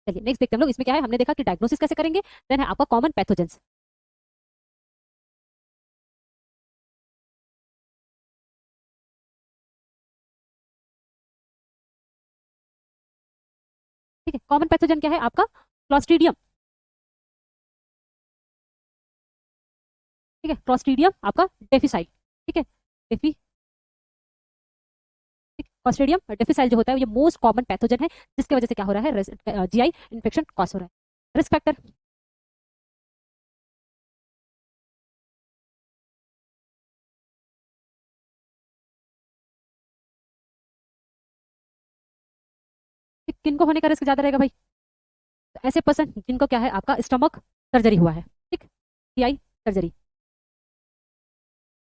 A: चलिए नेक्स्ट देखते हैं हम लोग, इसमें क्या है, हमने देखा कि डायग्नोसिस कैसे करेंगे, देन है आपका कॉमन पैथोजेंस, ठीक है, कॉमन पैथोजन क्या है आपका, क्लॉस्ट्रीडियम, ठीक है, क्लॉस्ट्रीडियम आपका डेफिसाइल, ठीक है, डेफी क्लॉस्ट्रीडियम डेफिसाइल जो होता है ये मोस्ट कॉमन पैथोजन है जिसकी वजह से क्या हो रहा है, जीआई इन्फेक्शन कॉज हो रहा है। रिस्क फैक्टर, किनको होने का रिस्क ज्यादा रहेगा भाई? तो ऐसे पर्सन जिनको क्या है, आपका स्टमक सर्जरी हुआ है, ठीक, जीआई सर्जरी,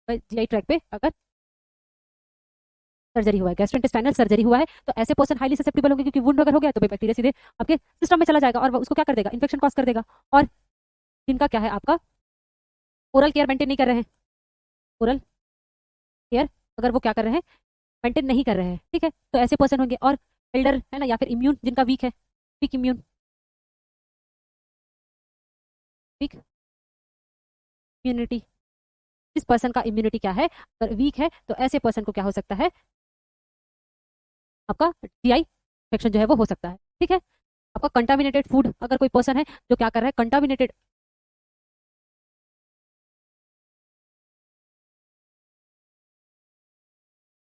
A: जीआई ट्रैक पे अगर सर्जरी हुआ है, गैस्ट्रोइंटेस्टाइनल सर्जरी हुआ है, तो ऐसे पर्सन हाईली ससेप्टेबल होंगे, क्योंकि वुंड अगर हो गया तो बैक्टीरिया सीधे आपके सिस्टम में चला जाएगा और वो उसको क्या कर देगा, इन्फेक्शन कॉज कर देगा। और जिनका क्या है, आपका ओरल केयर मेंटेन नहीं कर रहे हैं, ओरल केयर अगर वो क्या कर रहे हैं, मेंटेन नहीं कर रहे हैं, ठीक है, तो ऐसे पर्सन होंगे। और एल्डर है ना, या फिर इम्यून जिनका वीक है, वीक इम्यून, वीक इम्यूनिटी, इस पर्सन का इम्यूनिटी क्या है, अगर वीक है, तो ऐसे पर्सन को क्या हो सकता है, आपका जीआई इन्फेक्शन जो है वो हो सकता है, ठीक है। आपका कंटामिनेटेड फूड, अगर कोई पर्सन है जो क्या कर रहा है, कंटामिनेटेड,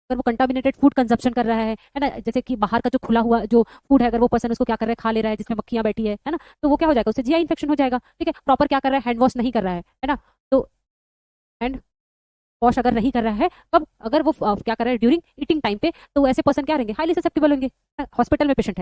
A: अगर वो कंटामिनेटेड फूड कंजप्शन कर रहा है ना, जैसे कि बाहर का जो खुला हुआ जो फूड है, अगर वो पर्सन उसको क्या कर रहा है, खा ले रहा है, जिसमें मक्खियां बैठी है ना, तो वो क्या हो जाएगा, उससे जीआई इन्फेक्शन हो जाएगा, ठीक है। प्रॉपर क्या कर रहा है, हैंड वॉश नहीं कर रहा है ना, तो हैंड वॉश अगर नहीं कर रहा है, कब, अगर वो क्या कर रहा है ड्यूरिंग ईटिंग टाइम पे, तो ऐसे पर्सन क्या रहेंगे, हाईली ससेप्टेबल होंगे। हॉस्पिटल में पेशेंट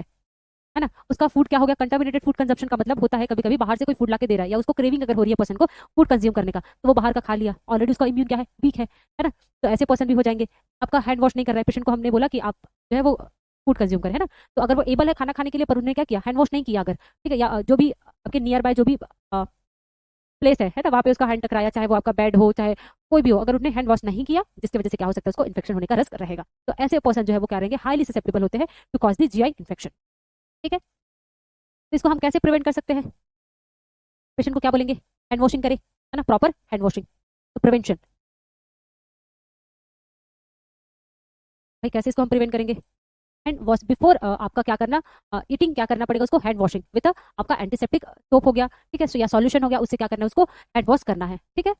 A: है ना, उसका फूड क्या हो गया, कंटामिनेटेड फूड कंजप्शन का मतलब होता है कभी कभी बाहर से कोई फूड लाके दे रहा है, या उसको क्रेविंग अगर हो रही है पर्सन को फूड कंज्यूम करने का, तो वो बाहर का खा लिया, ऑलरेडी उसका इम्यून क्या है, वीक है ना, तो ऐसे पर्सन भी हो जाएंगे। आपका हैंड वॉश नहीं कर रहा है पेशेंट को, हमने बोला कि आप जो है वो फूड कंज्यूम करें, है ना, तो अगर वो एबल है खाना खाने के लिए, पर उन्होंने क्या किया, हैंड वॉश नहीं किया अगर, ठीक है, या जो भी आपके नियर बाय जो भी प्लेस है ना, वहाँ पे उसका हैंड टकराया, चाहे वो आपका बेड हो चाहे कोई भी हो, अगर उसने हैंड वॉश नहीं किया, जिसकी वजह से क्या हो सकता है, उसको इन्फेक्शन होने का रिस्क रहेगा। तो ऐसे पर्सन जो है वो क्या रहेंगे, हाईली ससेप्टेबल होते हैं to cause the GI infection, ठीक है। तो इसको हम कैसे प्रिवेंट कर सकते हैं, पेशेंट को क्या बोलेंगे, हैंड वॉशिंग करें, है ना, प्रॉपर हैंड वॉशिंग, तो प्रिवेंशन, भाई कैसे इसको हम प्रिवेंट करेंगे, हैंड वॉश बिफोर आपका क्या करना, ईटिंग क्या करना पड़ेगा उसको, हैंड वॉशिंग विद आपका एंटीसेप्टिक सोप हो गया, ठीक है, या सॉल्यूशन हो गया, उससे क्या करना है, उसको हैंड वॉश करना है, ठीक है।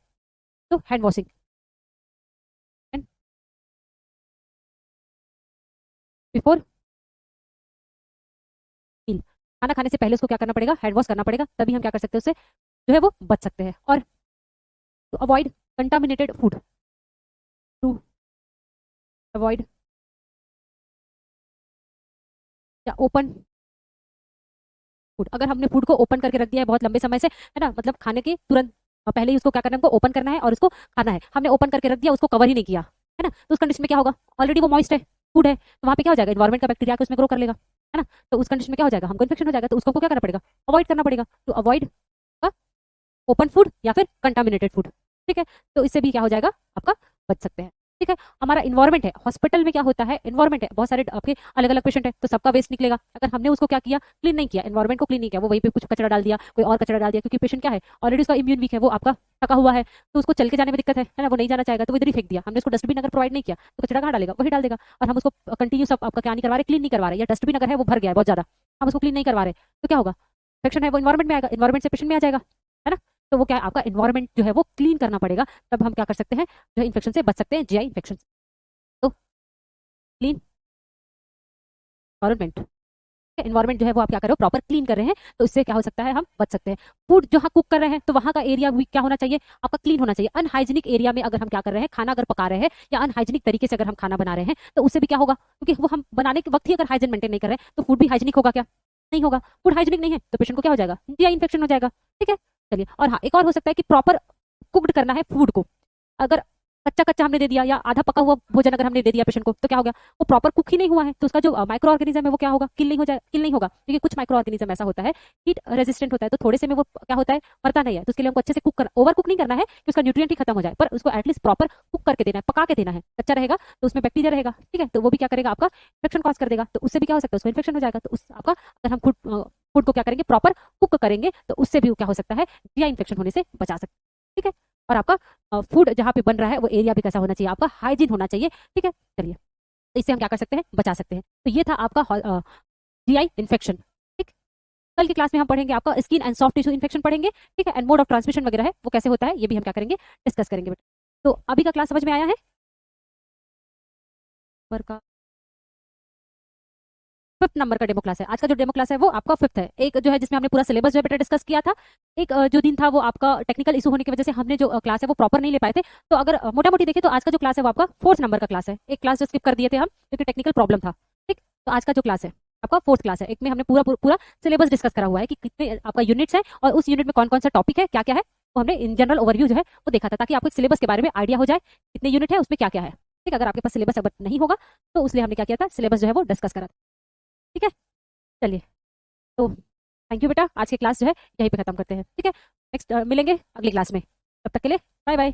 A: तो हैंड वॉशिंग बिफोर मील, खाना खाने से पहले उसको क्या करना पड़ेगा, हैंड वॉश करना पड़ेगा, तभी हम क्या कर सकते हैं, उससे जो है वो बच सकते हैं। और to avoid contaminated food, to avoid या ओपन फूड, अगर हमने फूड को ओपन करके रख दिया है बहुत लंबे समय से, है ना, मतलब खाने के तुरंत पहले ही उसको क्या करना है, हमको ओपन करना है और उसको खाना है, हमने ओपन करके रख दिया, उसको कवर ही नहीं किया, है ना, तो उस कंडीशन में क्या होगा, ऑलरेडी वो मॉइस्ट है, फूड है, तो वहाँ पे क्या हो जाएगा, इन्वायरमेंट का बैक्टीरिया उसमें ग्रो कर लेगा, है ना, तो उस कंडीशन में क्या हो जाएगा, हमको इन्फेक्शन हो जाएगा, तो उसको क्या करना पड़ेगा, अवॉइड करना पड़ेगा, टू अवॉइड ओपन फूड या फिर कंटामिनेटेड फूड, ठीक है। तो इससे भी क्या हो जाएगा, आपका बच सकते हैं, ठीक है। हमारा इन्वायरमेंट है, हॉस्पिटल में क्या होता है, इन्वायरमेंट है, बहुत सारे आपके अलग अलग पेशेंट है, तो सबका वेस्ट निकलेगा, अगर हमने उसको क्या किया, क्लीन नहीं किया, इन्वायरमेंट को क्लीन नहीं किया, वो वहीं पे कुछ कचरा डाल दिया, कोई और कचरा डाल दिया, क्योंकि पेशेंट क्या है, ऑलरेडी उसका इम्यून वीक है, वो आपका थका हुआ है, तो उसको चल के जाने में दिक्कत है ना, वो नहीं जाना चाहेगा, तो वो इधर ही फेंक दिया, हमने उसको डस्टबिन अगर प्रोवाइड नहीं किया, तो कचरा कहाँ डालेगा, वही डाल देगा। और हम उसको कंटिन्यू सब आपका क्या नहीं करवा रहे, क्लीन नहीं करवा रहे, या डस्टबिन अगर है वो भर गया है बहुत ज्यादा, हम उसको क्लीन नहीं करवा रहे, तो क्या होगा, इन्फेक्शन है वो इन्वायरमेंट में आएगा, इन्वायरमेंट से पेशेंट में आ जाएगा, है ना। तो वो क्या है, आपका इन्वायरमेंट जो है वो क्लीन करना पड़ेगा, तब हम क्या कर सकते हैं, जो है इन्फेक्शन से बच सकते हैं, जीआई इन्फेक्शन से। तो क्लीन इन्वायरमेंट, इन्वायरमेंट जो है वो आप क्या कर रहे हो, प्रॉपर क्लीन कर रहे हैं, तो इससे क्या हो सकता है, हम बच सकते हैं। फूड जहाँ कुक कर रहे हैं, तो वहाँ का एरिया भी क्या होना चाहिए, आपका क्लीन होना चाहिए। अनहाइजीनिक एरिया में अगर हम क्या कर रहे हैं, खाना अगर पका रहे हैं, या अनहाइजीनिक तरीके से अगर हम खाना बना रहे हैं, तो उससे भी क्या होगा, क्योंकि वो हम बनाने के वक्त ही अगर हाइजीन मेंटेन नहीं कर रहे हैं, तो फूड भी हाइजीनिक होगा क्या, नहीं होगा। फूड हाइजीनिक नहीं है तो पेशेंट को क्या हो जाएगा, जीआई इन्फेक्शन हो जाएगा, ठीक है। चलिए, और हाँ, एक और हो सकता है कि प्रॉपर कुक्ड करना है फूड को, अगर कच्चा कच्चा हमने दे दिया, या आधा पका हुआ भोजन अगर हमने दे दिया पेशेंट को, तो क्या हो गया, वो प्रॉपर कुक ही नहीं हुआ है, तो उसका जो माइक्रो ऑर्गेनिज्म है वो क्या होगा, किल नहीं हो जाए, किल नहीं होगा, क्योंकि कुछ माइक्रो ऑर्गेनिज्म ऐसा होता है, हीट रेजिस्टेंट होता है, तो थोड़े से में वो क्या होता है, मरता नहीं है, तो उसके लिए हमको अच्छे से कुक कर, ओवर कुक नहीं करना है कि उसका न्यूट्रिएंट ही खत्म हो जाए, पर उसको एटलीस्ट प्रॉपर कुक करके देना है, पका के देना है। कच्चा रहेगा तो उसमें बैक्टीरिया रहेगा, ठीक है, तो वो भी क्या करेगा, आपका इन्फेक्शन कॉज कर देगा, तो उससे भी क्या हो सकता है, उसको इन्फेक्शन हो जाएगा। तो उस आपका अगर हम फूड को क्या करेंगे, प्रॉपर कुक करेंगे, तो उससे भी क्या हो सकता है, जीआई इन्फेक्शन होने से बचा सकते हैं, ठीक है। और आपका फूड जहाँ पे बन रहा है वो एरिया भी कैसा होना चाहिए, आपका हाइजीन होना चाहिए, ठीक है। चलिए, तो इससे हम क्या कर सकते हैं, बचा सकते हैं। तो ये था आपका जीआई इन्फेक्शन, ठीक। कल की क्लास में हम पढ़ेंगे आपका skin and soft tissue infection पढ़ेंगे, ठीक है, एंड मोड ऑफ ट्रांसमिशन वगैरह है वो कैसे होता है, ये भी हम क्या करेंगे, डिस्कस करेंगे बेटा। तो अभी का क्लास समझ में आया है, का फिफ्थ नंबर का डेमो क्लास है। आज का जो डेमो क्लास है वो आपका फिफ्थ है, एक जो है जिसमें हमने पूरा सिलेबस जो है बेटा डिस्कस किया था। एक जो दिन था वो आपका टेक्निकल इशू होने की वजह से हमने जो क्लास है वो प्रॉपर नहीं ले पाए थे। तो अगर मोटा मोटी देखें तो आज का जो क्लास है वो आपका फोर्थ नंबर का क्लास है। एक क्लास जो स्किप कर दिए थे हम क्योंकि टेक्निकल प्रॉब्लम था, ठीक। तो आज का जो क्लास है आपका फोर्थ क्लास है। एक में हमने पूरा पूरा सिलेबस डिस्कस करा हुआ है कि कितने आपका यूनिट्स है और उस यूनिट में कौन कौन सा टॉपिक है, क्या क्या है, वो हमने इन जनरल ओवरव्यू जो है वो देखा था, ताकि आपको सिलेबस के बारे में आइडिया हो जाए कितने यूनिट है, उसमें क्या क्या है। ठीक है, अगर आपके पास सिलेबस अब नहीं होगा तो उसलिए हमने क्या किया था, सिलेबस जो है वो डिस्कस करा था। ठीक है, चलिए, तो थैंक यू बेटा, आज की क्लास जो है यहीं पे खत्म करते हैं। ठीक है, नेक्स्ट मिलेंगे अगली क्लास में, तब तक के लिए बाय बाय।